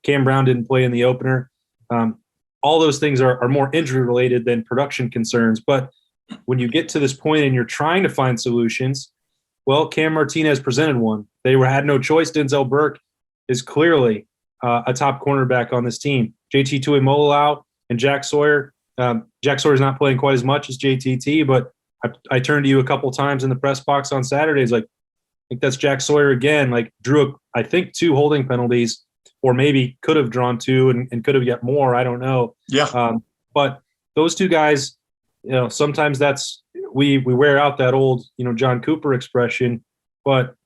Cam Brown didn't play in the opener. All those things are more injury related than production concerns. But when you get to this point and you're trying to find solutions, well, Cam Martinez presented one. They had no choice. Denzel Burke is clearly a top cornerback on this team. JT Tuimoloau and Jack Sawyer. Jack Sawyer's not playing quite as much as JTT, but I turned to you a couple times in the press box on Saturdays. Like, I think that's Jack Sawyer again. Like, drew, I think, 2 holding penalties, or maybe could have drawn 2 and could have got more. I don't know. Yeah. But those 2 guys, sometimes that's we wear out that old, John Cooper expression. But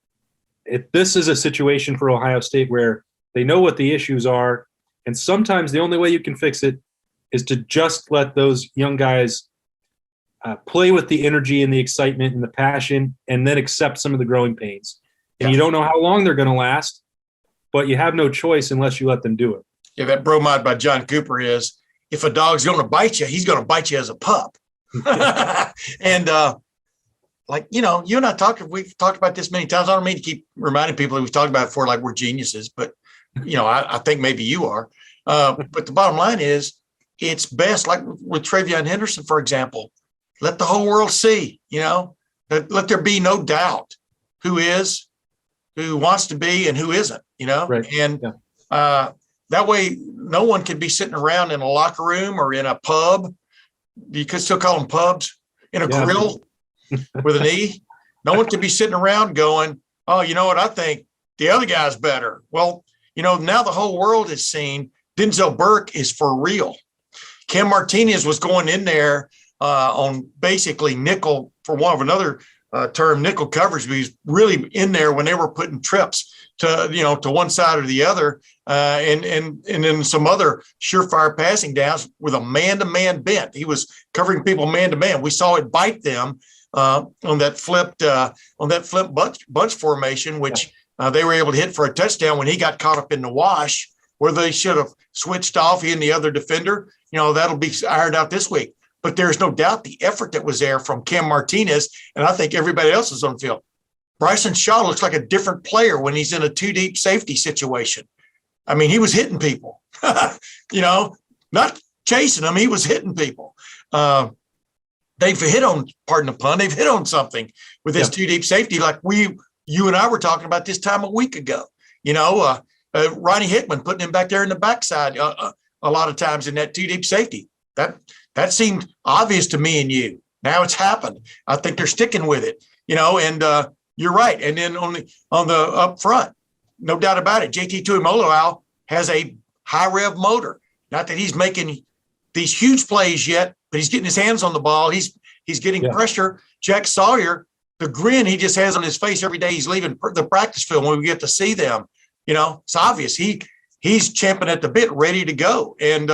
this is a situation for Ohio State where they know what the issues are, and sometimes the only way you can fix it is to just let those young guys play with the energy and the excitement and the passion, and then accept some of the growing pains. And you don't know how long they're going to last, but you have no choice unless you let them do it. Yeah, that bromide by John Cooper is, if a dog's going to bite you, he's going to bite you as a pup. And you and I we've talked about this many times. I don't mean to keep reminding people that we've talked about it before, like we're geniuses, but I think maybe you are. But the bottom line is, it's best, like with TreVeyon Henderson, for example, let the whole world see, let there be no doubt who is, who wants to be, and who isn't, Right. And that way no one can be sitting around in a locker room or in a pub. You could still call them pubs, in a grill with an E. No one can be sitting around going, oh, you know what, I think the other guy's better. Well, now the whole world has seen Denzel Burke is for real. Cam Martinez was going in there on basically nickel, for want of another term, nickel coverage, but he's really in there when they were putting trips to one side or the other, and then some other surefire passing downs with a man-to-man bent. He was covering people man-to-man. We saw it bite them on that flipped bunch formation, which they were able to hit for a touchdown when he got caught up in the wash, where they should have switched off, he and the other defender. That'll be ironed out this week. But there's no doubt the effort that was there from Cam Martinez, and I think everybody else is on the field. Bryson Shaw looks like a different player when he's in a 2-deep safety situation. I mean, he was hitting people, not chasing them. He was hitting people. they've hit on, pardon the pun, they've hit on something with this two deep safety, like you and I were talking about this time a week ago. Ronnie Hickman putting him back there in the backside a lot of times in that two deep safety. That seemed obvious to me and you. Now it's happened. I think they're sticking with it. And you're right. And then on the up front, no doubt about it, JT Tuimoloau has a high rev motor. Not that he's making these huge plays yet, but he's getting his hands on the ball. He's getting pressure. Jack Sawyer, the grin he just has on his face every day he's leaving the practice field when we get to see them, it's obvious he's champing at the bit, ready to go. And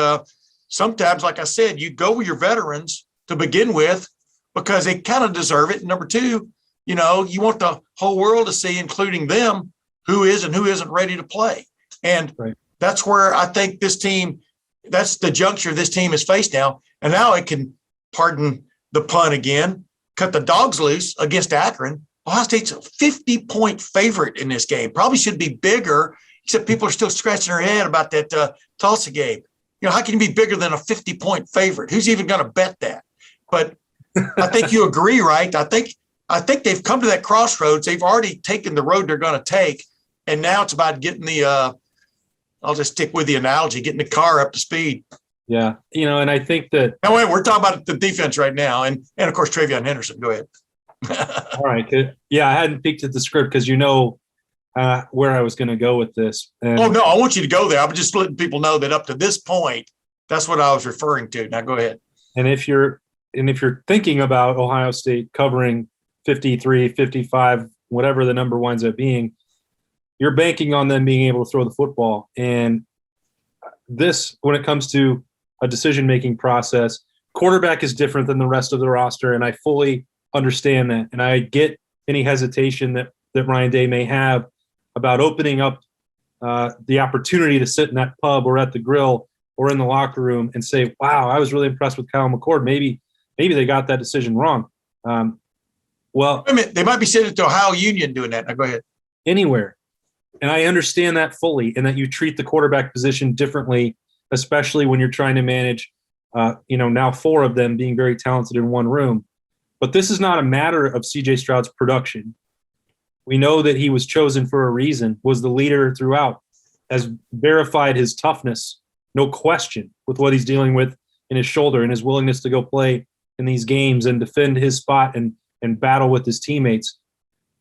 sometimes, like I said, you go with your veterans to begin with because they kind of deserve it. And number two, you want the whole world to see, including them, who is and who isn't ready to play. And that's where I think this team, that's the juncture this team is faced now. And now it can, pardon the pun again, cut the dogs loose against Akron. Ohio State's a 50-point favorite in this game. Probably should be bigger, except people are still scratching their head about that Tulsa game. How can you be bigger than a 50-point favorite? Who's even going to bet that? But I think you agree, right? I think they've come to that crossroads. They've already taken the road they're going to take. And now it's about getting I'll just stick with the analogy, getting the car up to speed. Yeah. And I think that. No, wait, we're talking about the defense right now. And of course, TreVeyon Henderson. Go ahead. All right. Yeah. I hadn't peeked at the script because where I was going to go with this. And, no, I want you to go there. I'm just letting people know that up to this point, that's what I was referring to. Now go ahead. And if you're thinking about Ohio State covering 53, 55, whatever the number winds up being, you're banking on them being able to throw the football. And this, when it comes to a decision-making process, quarterback is different than the rest of the roster, and I fully understand that. And I get any hesitation that Ryan Day may have about opening up the opportunity to sit in that pub or at the grill or in the locker room and say, wow, I was really impressed with Kyle McCord. Maybe they got that decision wrong. Well, wait a minute, they might be sitting to Ohio Union doing that. Now go ahead. Anywhere. And I understand that fully, and that you treat the quarterback position differently, especially when you're trying to manage, now 4 of them being very talented in one room. But this is not a matter of C.J. Stroud's production. We know that he was chosen for a reason, was the leader throughout, has verified his toughness, no question, with what he's dealing with in his shoulder and his willingness to go play in these games and defend his spot and battle with his teammates.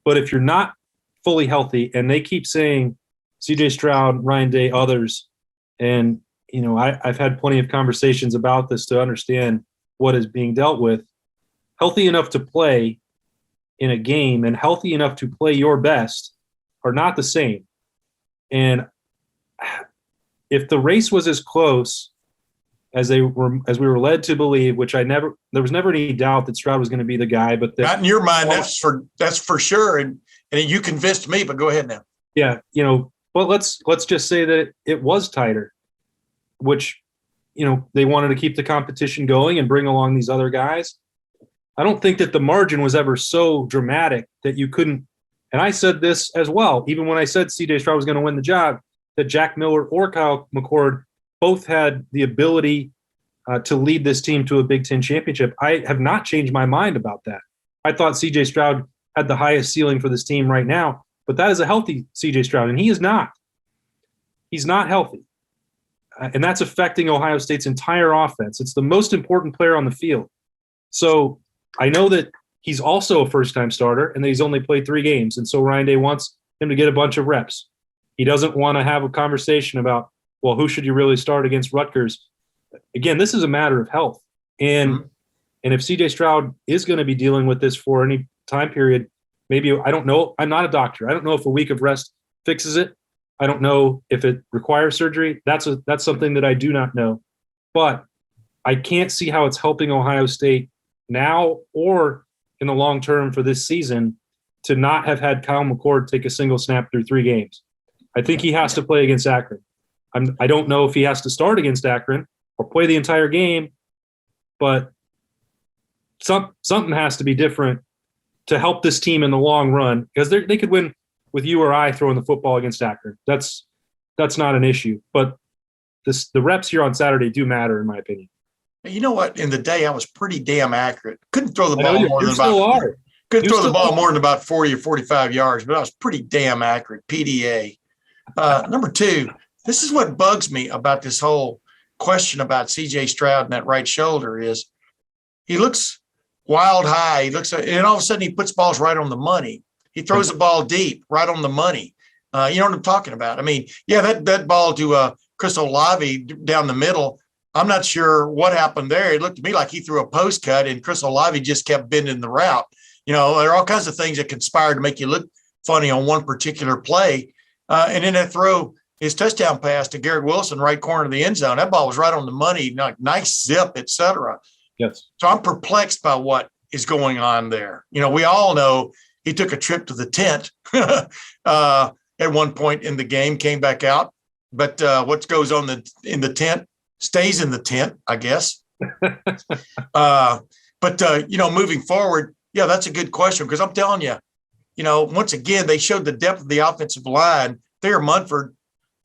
But if you're not fully healthy, and they keep saying C.J. Stroud, Ryan Day, others, and I've had plenty of conversations about this to understand what is being dealt with. Healthy enough to play in a game and healthy enough to play your best are not the same. And if the race was as close as we were led to believe, which there was never any doubt that Stroud was going to be the guy, but not in your mind, that's for sure. And you convinced me, but go ahead now. Yeah, but let's just say that it was tighter, which, they wanted to keep the competition going and bring along these other guys. I don't think that the margin was ever so dramatic that you couldn't, and I said this as well, even when I said C.J. Stroud was going to win the job, that Jack Miller or Kyle McCord both had the ability to lead this team to a Big Ten championship. I have not changed my mind about that. I thought C.J. Stroud had the highest ceiling for this team right now, but that is a healthy C.J. Stroud, and he is not. He's not healthy, and that's affecting Ohio State's entire offense. It's the most important player on the field. So I know that he's also a first-time starter and that he's only played 3 games, and so Ryan Day wants him to get a bunch of reps. He doesn't want to have a conversation about, well, who should you really start against Rutgers? Again, this is a matter of health. And if C.J. Stroud is going to be dealing with this for any time period, maybe, I don't know. I'm not a doctor. I don't know if a week of rest fixes it. I don't know if it requires surgery. That's something that I do not know. But I can't see how it's helping Ohio State now or in the long term for this season to not have had Kyle McCord take a single snap through 3 games. I think he has to play against Akron. I don't know if he has to start against Akron or play the entire game, but something has to be different to help this team in the long run, because they could win with you or I throwing the football against Akron. That's not an issue. But the reps here on Saturday do matter, in my opinion. You know what? In the day, I was pretty damn accurate. Couldn't throw the I know ball more you than still about are. couldn't You throw the still ball are. more than about 40 or 45 yards, but I was pretty damn accurate. PDA. Number two, this is what bugs me about this whole question about CJ Stroud and that right shoulder is he looks wild high. He looks, and all of a sudden he puts balls right on the money. He throws the ball deep, right on the money. You know what I'm talking about? I mean, yeah, that ball to Chris Olave down the middle, I'm not sure what happened there. It looked to me like he threw a post cut and Chris Olave just kept bending the route. You know, there are all kinds of things that conspire to make you look funny on one particular play. And then that throw, his touchdown pass to Garrett Wilson, right corner of the end zone, that ball was right on the money, nice zip, et cetera. Yes. So I'm perplexed by what is going on there. You know, we all know he took a trip to the tent at one point in the game, came back out. But what goes on in the tent stays in the tent, I guess. But you know, moving forward, yeah, that's a good question because I'm telling you, you know, once again, they showed the depth of the offensive line. Thayer Munford,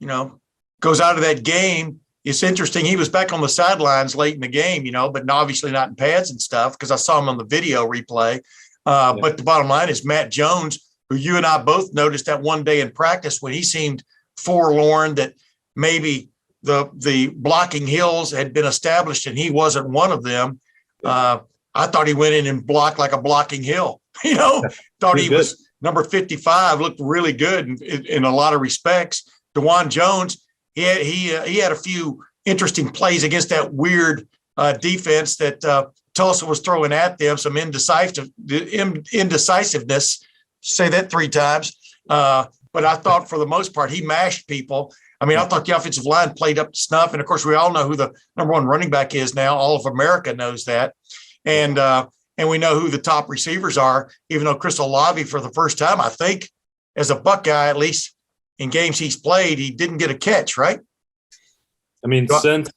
you know, goes out of that game. It's interesting. He was back on the sidelines late in the game, you know, but obviously not in pads and stuff because I saw him on the video replay. But the bottom line is Matt Jones, who you and I both noticed that one day in practice when he seemed forlorn that maybe the blocking hills had been established and he wasn't one of them. I thought he went in and blocked like a blocking hill. You know, thought he was number 55, looked really good in a lot of respects. DeJuan Jones, he had a few interesting plays against that weird defense that Tulsa was throwing at them, some indecisiveness. Say that 3 times. But I thought for the most part, he mashed people. I mean, I thought the offensive line played up to snuff. And of course, we all know who the number 1 running back is now. All of America knows that. And we know who the top receivers are, even though Chris Olave, for the first time, I think, as a Buckeye, at least in games he's played, he didn't get a catch, right? I mean, since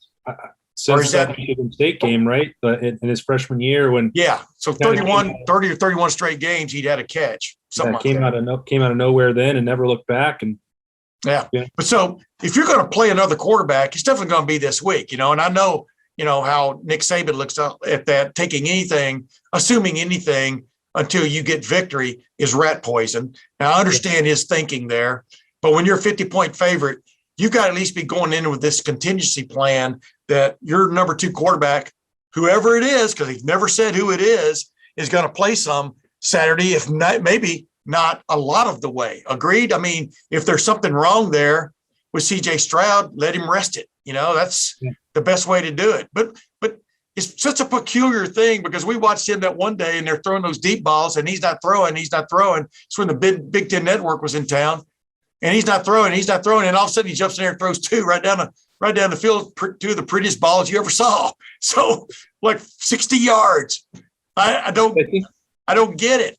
that Michigan State game, right? In his freshman year when so 30 or 31 straight games he'd had a catch. Came out of nowhere then and never looked back. And but so if you're going to play another quarterback, it's definitely going to be this week, you know, and I know, you know, how Nick Saban looks at that, assuming anything until you get victory is rat poison. Now, I understand his thinking there, but when you're a 50-point favorite, you've got to at least be going in with this contingency plan that your number 2 quarterback, whoever it is, because he's never said who it is going to play some Saturday, if not, maybe not a lot of the way. Agreed? I mean, if there's something wrong there with CJ Stroud, let him rest it. You know, that's the best way to do it. But it's such a peculiar thing because we watched him that one day and they're throwing those deep balls and he's not throwing. It's when the Big Ten Network was in town and he's not throwing. And all of a sudden he jumps in there and throws 2 right down the field, 2 of the prettiest balls you ever saw. So like 60 yards. I don't get it.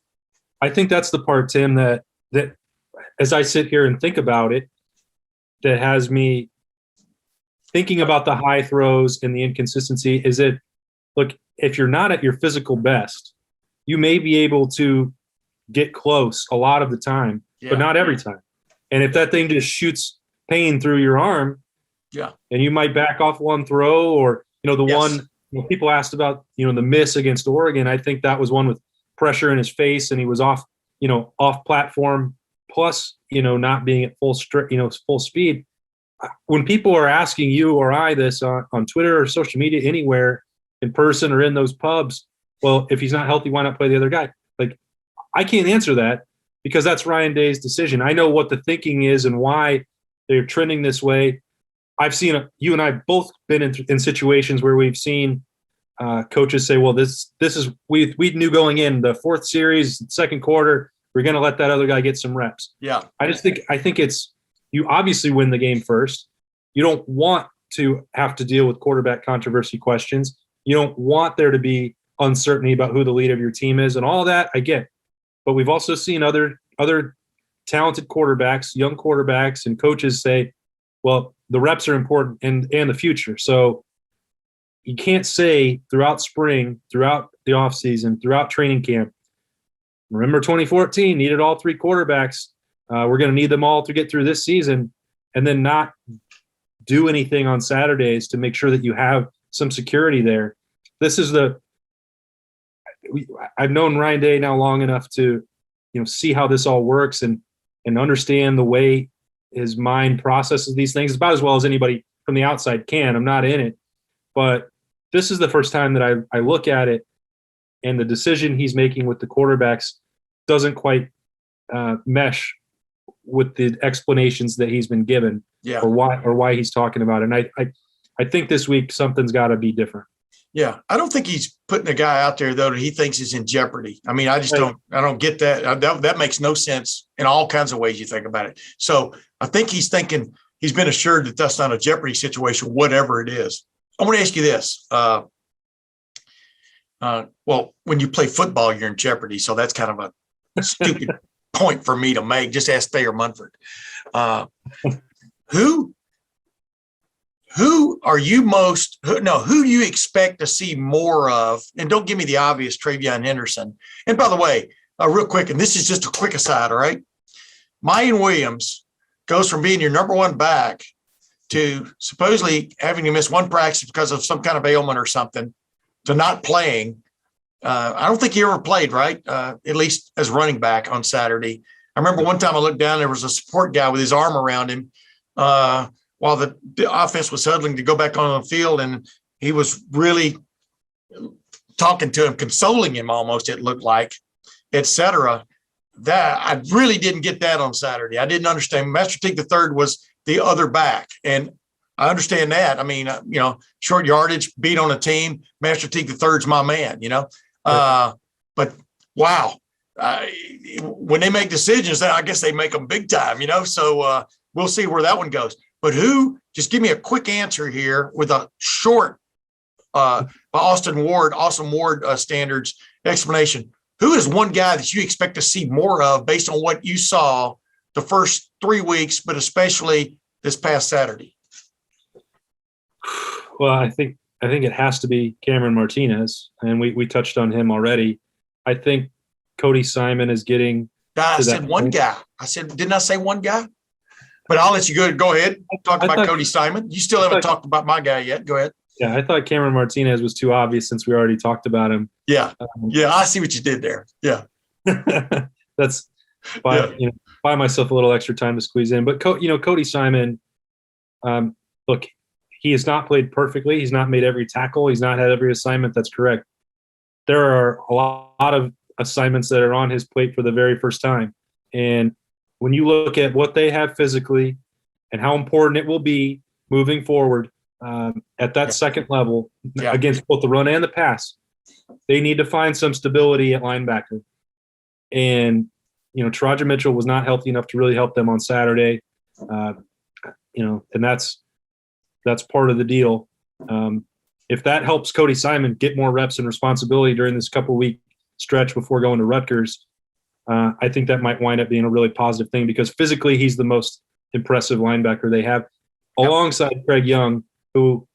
I think that's the part, Tim, that as I sit here and think about it, that has me thinking about the high throws and the inconsistency is that, look, if you're not at your physical best, you may be able to get close a lot of the time, but not every time. And if that thing just shoots pain through your arm, and you might back off one throw or, you know, the one people asked about, you know, the miss against Oregon, I think that was one with pressure in his face and he was off platform plus, you know, not being at full speed. When people are asking you or I this on Twitter or social media, anywhere, in person or in those pubs, well, if he's not healthy, why not play the other guy? Like, I can't answer that because that's Ryan Day's decision. I know what the thinking is and why they're trending this way. I've seen you and I both been in situations where we've seen coaches say, well, this is we knew going in the 4th series, 2nd quarter, we're going to let that other guy get some reps. Yeah. I think it's, you obviously win the game first. You don't want to have to deal with quarterback controversy questions. You don't want there to be uncertainty about who the leader of your team is and all that. I get. But we've also seen other talented quarterbacks, young quarterbacks, and coaches say, well, the reps are important and the future. So you can't say throughout spring, throughout the offseason, throughout training camp, remember 2014, needed all 3 quarterbacks. We're going to need them all to get through this season, and then not do anything on Saturdays to make sure that you have some security there. This is I've known Ryan Day now long enough to, see how this all works and understand the way his mind processes these things about as well as anybody from the outside can. I'm not in it, but this is the first time that I look at it, and the decision he's making with the quarterbacks doesn't quite mesh with the explanations that he's been given, or why he's talking about it. And I think this week something's got to be different. Yeah, I don't think he's putting a guy out there though that he thinks is in jeopardy. I mean, I don't get that. That makes no sense in all kinds of ways you think about it. So I think he's thinking he's been assured that that's not a jeopardy situation, whatever it is. I want to ask you this. Well, when you play football, you're in jeopardy. So that's kind of a stupid point for me to make. Just ask Thayer Munford. Who are you who you expect to see more of? And don't give me the obvious TreVeyon Henderson. And by the way, real quick, and this is just a quick aside, all right? Mayan Williams goes from being your number one back to supposedly having to miss one practice because of some kind of ailment or something to not playing. I don't think he ever played, right? At least as running back on Saturday. I remember one time I looked down, there was a support guy with his arm around him while the offense was huddling to go back on the field, and he was really talking to him, consoling him almost, it looked like, et cetera. That I really didn't get that on Saturday. I didn't understand. Master Teague III was the other back, and I understand that. I mean, short yardage, beat on a team. Master Teague III's my man, But wow, when they make decisions, I guess they make them big time, So we'll see where that one goes. But just give me a quick answer here with a short, by Austin Ward standards explanation. Who is one guy that you expect to see more of based on what you saw the first 3 weeks, but especially this past Saturday? Well, I think it has to be Cameron Martinez, and we touched on him already. I think Cody Simon is getting. I said one guy. Didn't I say one guy? But I'll let you go ahead. Talk about Cody Simon. You still haven't talked about my guy yet. Go ahead. Yeah, I thought Cameron Martinez was too obvious since we already talked about him. Yeah, I see what you did there. Yeah, that's buy myself a little extra time to squeeze in. But Cody Simon, look, he has not played perfectly. He's not made every tackle. He's not had every assignment. That's correct. There are a lot of assignments that are on his plate for the very first time, and when you look at what they have physically and how important it will be moving forward at that second level against both the run and the pass, they need to find some stability at linebacker. And, Taraja Mitchell was not healthy enough to really help them on Saturday. And that's part of the deal. If that helps Cody Simon get more reps and responsibility during this couple-week stretch before going to Rutgers, I think that might wind up being a really positive thing because physically he's the most impressive linebacker they have, alongside Craig Young, who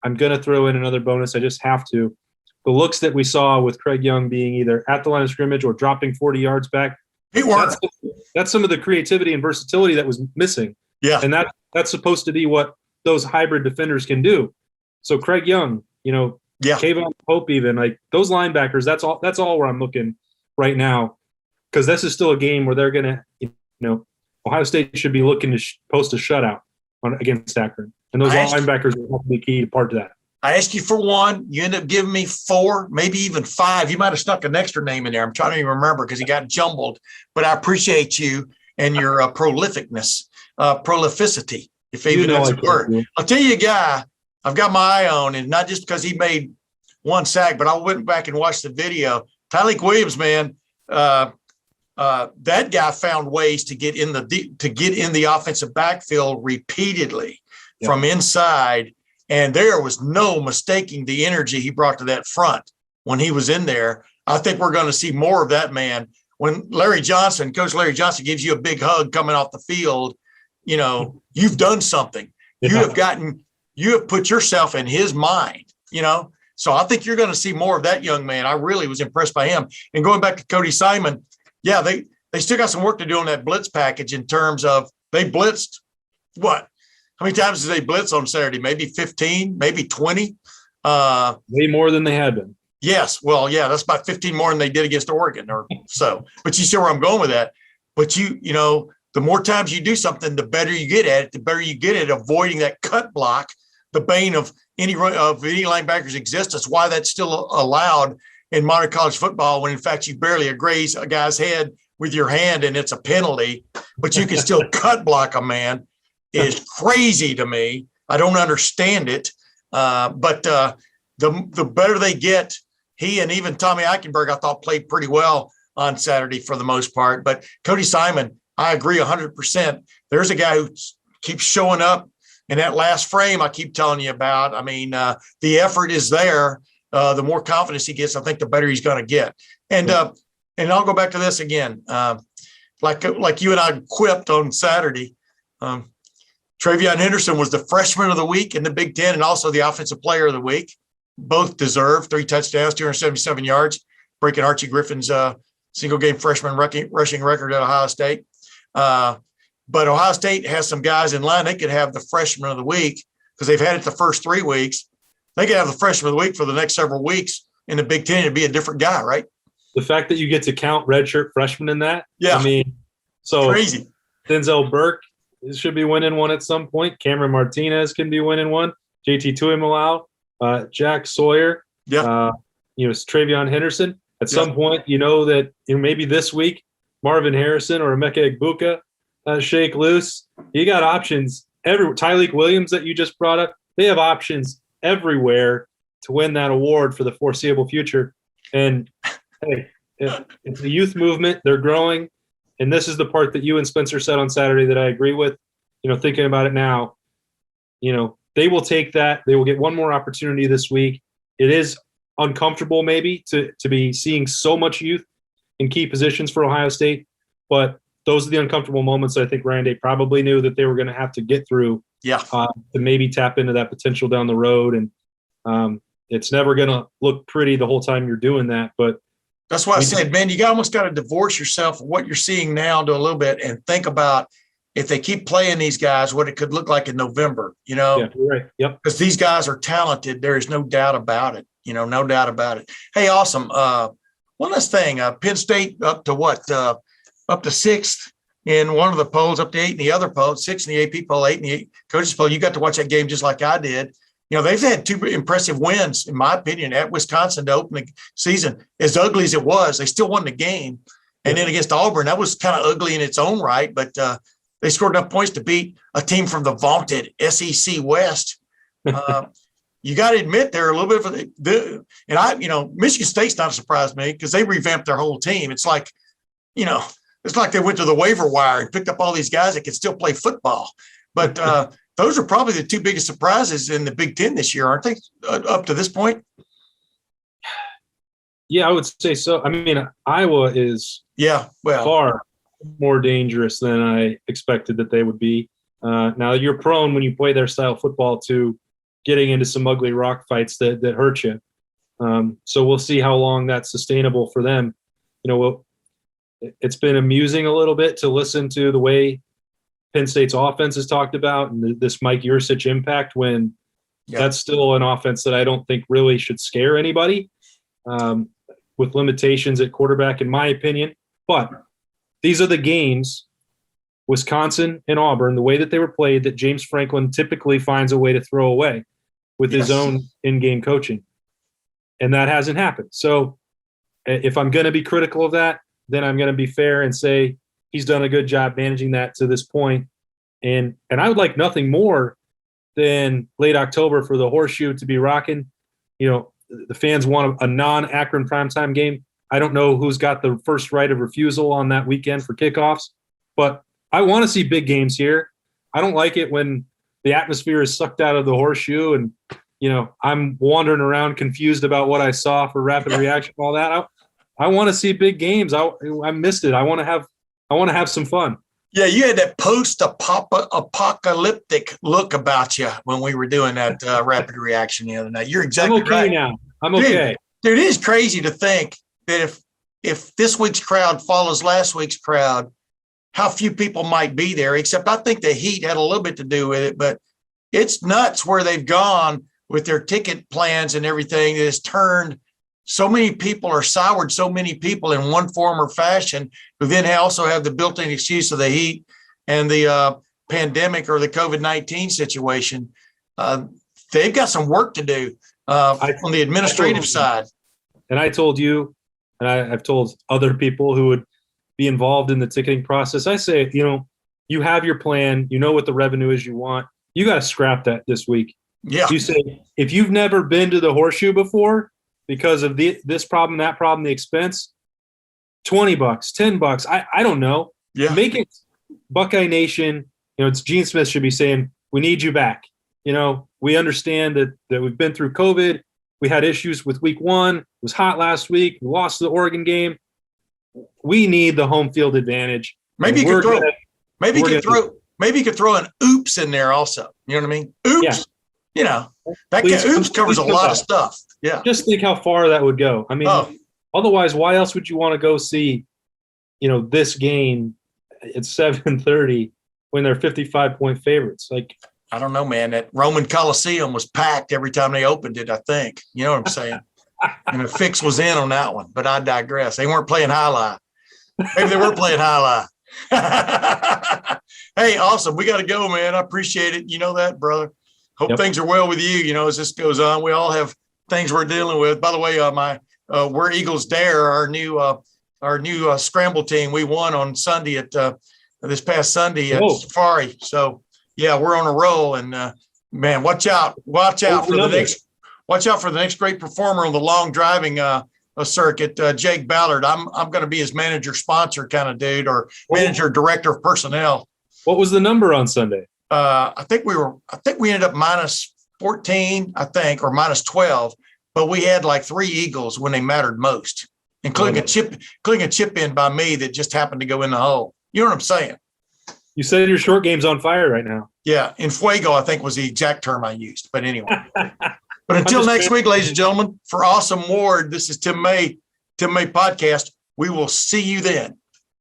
I'm going to throw in another bonus. I just have to. The looks that we saw with Craig Young being either at the line of scrimmage or dropping 40 yards back, that's some of the creativity and versatility that was missing. Yeah. And that's supposed to be what those hybrid defenders can do. So Craig Young, Kayvon Pope, even like those linebackers, that's all where I'm looking right now. Because this is still a game where they're going to, Ohio State should be looking to post a shutout against Akron. And those linebackers will be key part of that. I asked you for one. You ended up giving me 4, maybe even 5. You might have stuck an extra name in there. I'm trying to even remember because he got jumbled. But I appreciate you and your prolificity, if even that's a word. I'll tell you a guy I've got my eye on, and not just because he made one sack, but I went back and watched the video. Tyleik Williams, man. That guy found ways to get in the offensive backfield repeatedly from inside, and there was no mistaking the energy he brought to that front when he was in there. I think we're going to see more of that man. When Coach Larry Johnson gives you a big hug coming off the field, you've done something. Yeah. You have put yourself in his mind, So I think you're going to see more of that young man. I really was impressed by him. And going back to Cody Simon, yeah, they still got some work to do on that blitz package in terms of they blitzed what? How many times did they blitz on Saturday? Maybe 15, maybe 20. Way more than they had been. Yes. Well, yeah, that's about 15 more than they did against Oregon or so. But you see where I'm going with that. But you know, the more times you do something, the better you get at it, the better you get at avoiding that cut block, the bane of any linebacker's existence, why that's still allowed in modern college football when in fact you barely graze a guy's head with your hand and it's a penalty, but you can still cut block a man is crazy to me. I don't understand it. But the better they get, he and even Tommy Eichenberg, I thought played pretty well on Saturday for the most part. But Cody Simon, I agree 100%. There's a guy who keeps showing up in that last frame I keep telling you about. I mean, the effort is there. The more confidence he gets, I think the better he's going to get. And I'll go back to this again. Like you and I quipped on Saturday, TreVeyon Henderson was the freshman of the week in the Big Ten and also the offensive player of the week. Both deserved 3 touchdowns, 277 yards, breaking Archie Griffin's single-game freshman rushing record at Ohio State. But Ohio State has some guys in line. They could have the freshman of the week because they've had it the first 3 weeks. They could have the freshman of the week for the next several weeks in the Big Ten and be a different guy, right? The fact that you get to count redshirt freshmen in that, yeah, I mean, so crazy. Denzel Burke should be winning one at some point. Cameron Martinez can be winning one. JT Tuimoloau. Jack Sawyer, TreVeyon Henderson. At some point, that maybe this week, Marvin Harrison or Emeka Egbuka shake loose. You got options Tyleik Williams that you just brought up. They have options everywhere to win that award for the foreseeable future. And hey, it's a youth movement. They're growing. And this is the part that you and Spencer said on Saturday that I agree with. Thinking about it now, they will take that. They will get one more opportunity this week. It is uncomfortable maybe to be seeing so much youth in key positions for Ohio State, but those are the uncomfortable moments I think Ryan Day probably knew that they were going to have to get through to maybe tap into that potential down the road. And it's never going to look pretty the whole time you're doing that. But that's why I said, man, you almost got to divorce yourself from what you're seeing now to a little bit and think about if they keep playing these guys, what it could look like in November, Yeah, right. Yep. Because these guys are talented. There is no doubt about it. No doubt about it. Hey, awesome. One last thing. Penn State up to what? Up to 6th in one of the polls, up to 8 in the other poll, 6 in the AP poll, 8 in the coaches poll. You got to watch that game just like I did. They've had 2 impressive wins, in my opinion, at Wisconsin to open the season. As ugly as it was, they still won the game. And then against Auburn, that was kind of ugly in its own right, but they scored enough points to beat a team from the vaunted SEC West. You got to admit they're a little bit of Michigan State's not a surprise to me because they revamped their whole team. It's like, it's like they went to the waiver wire and picked up all these guys that can still play football. But those are probably the 2 biggest surprises in the Big Ten this year, aren't they? Up to this point. Yeah, I would say so. I mean, Iowa is far more dangerous than I expected that they would be. Now you're prone when you play their style of football to getting into some ugly rock fights that hurt you. So we'll see how long that's sustainable for them. It's been amusing a little bit to listen to the way Penn State's offense is talked about and this Mike Yurcich impact when that's still an offense that I don't think really should scare anybody with limitations at quarterback, in my opinion. But these are the games, Wisconsin and Auburn, the way that they were played, that James Franklin typically finds a way to throw away with his own in-game coaching. And that hasn't happened. So if I'm going to be critical of that, then I'm going to be fair and say he's done a good job managing that to this point. And I would like nothing more than late October for the horseshoe to be rocking. The fans want a non-Akron primetime game. I don't know who's got the first right of refusal on that weekend for kickoffs, but I want to see big games here. I don't like it when the atmosphere is sucked out of the horseshoe and, I'm wandering around confused about what I saw for rapid reaction, all that. I want to see big games. I missed it. I want to have some fun. Yeah, you had that post-apocalyptic look about you when we were doing that rapid reaction the other night. You're exactly right. I'm okay now. I'm okay. Dude, it is crazy to think that if this week's crowd follows last week's crowd, how few people might be there, except I think the heat had a little bit to do with it, but it's nuts where they've gone with their ticket plans and everything that has turned so many people or soured so many people in one form or fashion, who then also have the built-in excuse of the heat and the pandemic or the COVID-19 situation. They've got some work to do on the administrative side. And I told you, and I've told other people who would be involved in the ticketing process, I say, you have your plan, you know what the revenue is you want. You got to scrap that this week. Yeah. You say, if you've never been to the Horseshoe before because of this problem, that problem, the expense, $20, $10, I don't know. Yeah. Make it Buckeye Nation. It's Gene Smith should be saying, we need you back. We understand that we've been through COVID. We had issues with week 1. It was hot last week. We lost the Oregon game. We need the home field advantage. Maybe you could throw an oops in there also. You know what I mean? Oops. Yeah. Oops covers a lot of stuff. Yeah. Just think how far that would go. I mean, otherwise, why else would you want to go see, this game at 7:30 when they're 55-point favorites? Like, I don't know, man. That Roman Coliseum was packed every time they opened it, I think. You know what I'm saying? And the fix was in on that one, but I digress. They weren't playing highlight. Maybe they were playing highlight. Hey, awesome. We got to go, man. I appreciate it. You know that, brother. Hope things are well with you, as this goes on. We all have things we're dealing with. By the way, we're Eagles Dare, our new scramble team. We won on Sunday at this past Sunday at Safari. So yeah, we're on a roll, and man, watch out for the next great performer on the long driving circuit, Jake Ballard. I'm going to be his manager sponsor kind of dude, or manager director of personnel. What was the number on Sunday? I think we ended up minus 14, I think, or minus 12, but we had like 3 Eagles when they mattered most, including a chip in by me that just happened to go in the hole. You know what I'm saying? You said your short game's on fire right now. Yeah. En fuego, I think, was the exact term I used. But anyway. But until next week, ladies and gentlemen, for Awesome Ward, this is Tim May Podcast. We will see you then.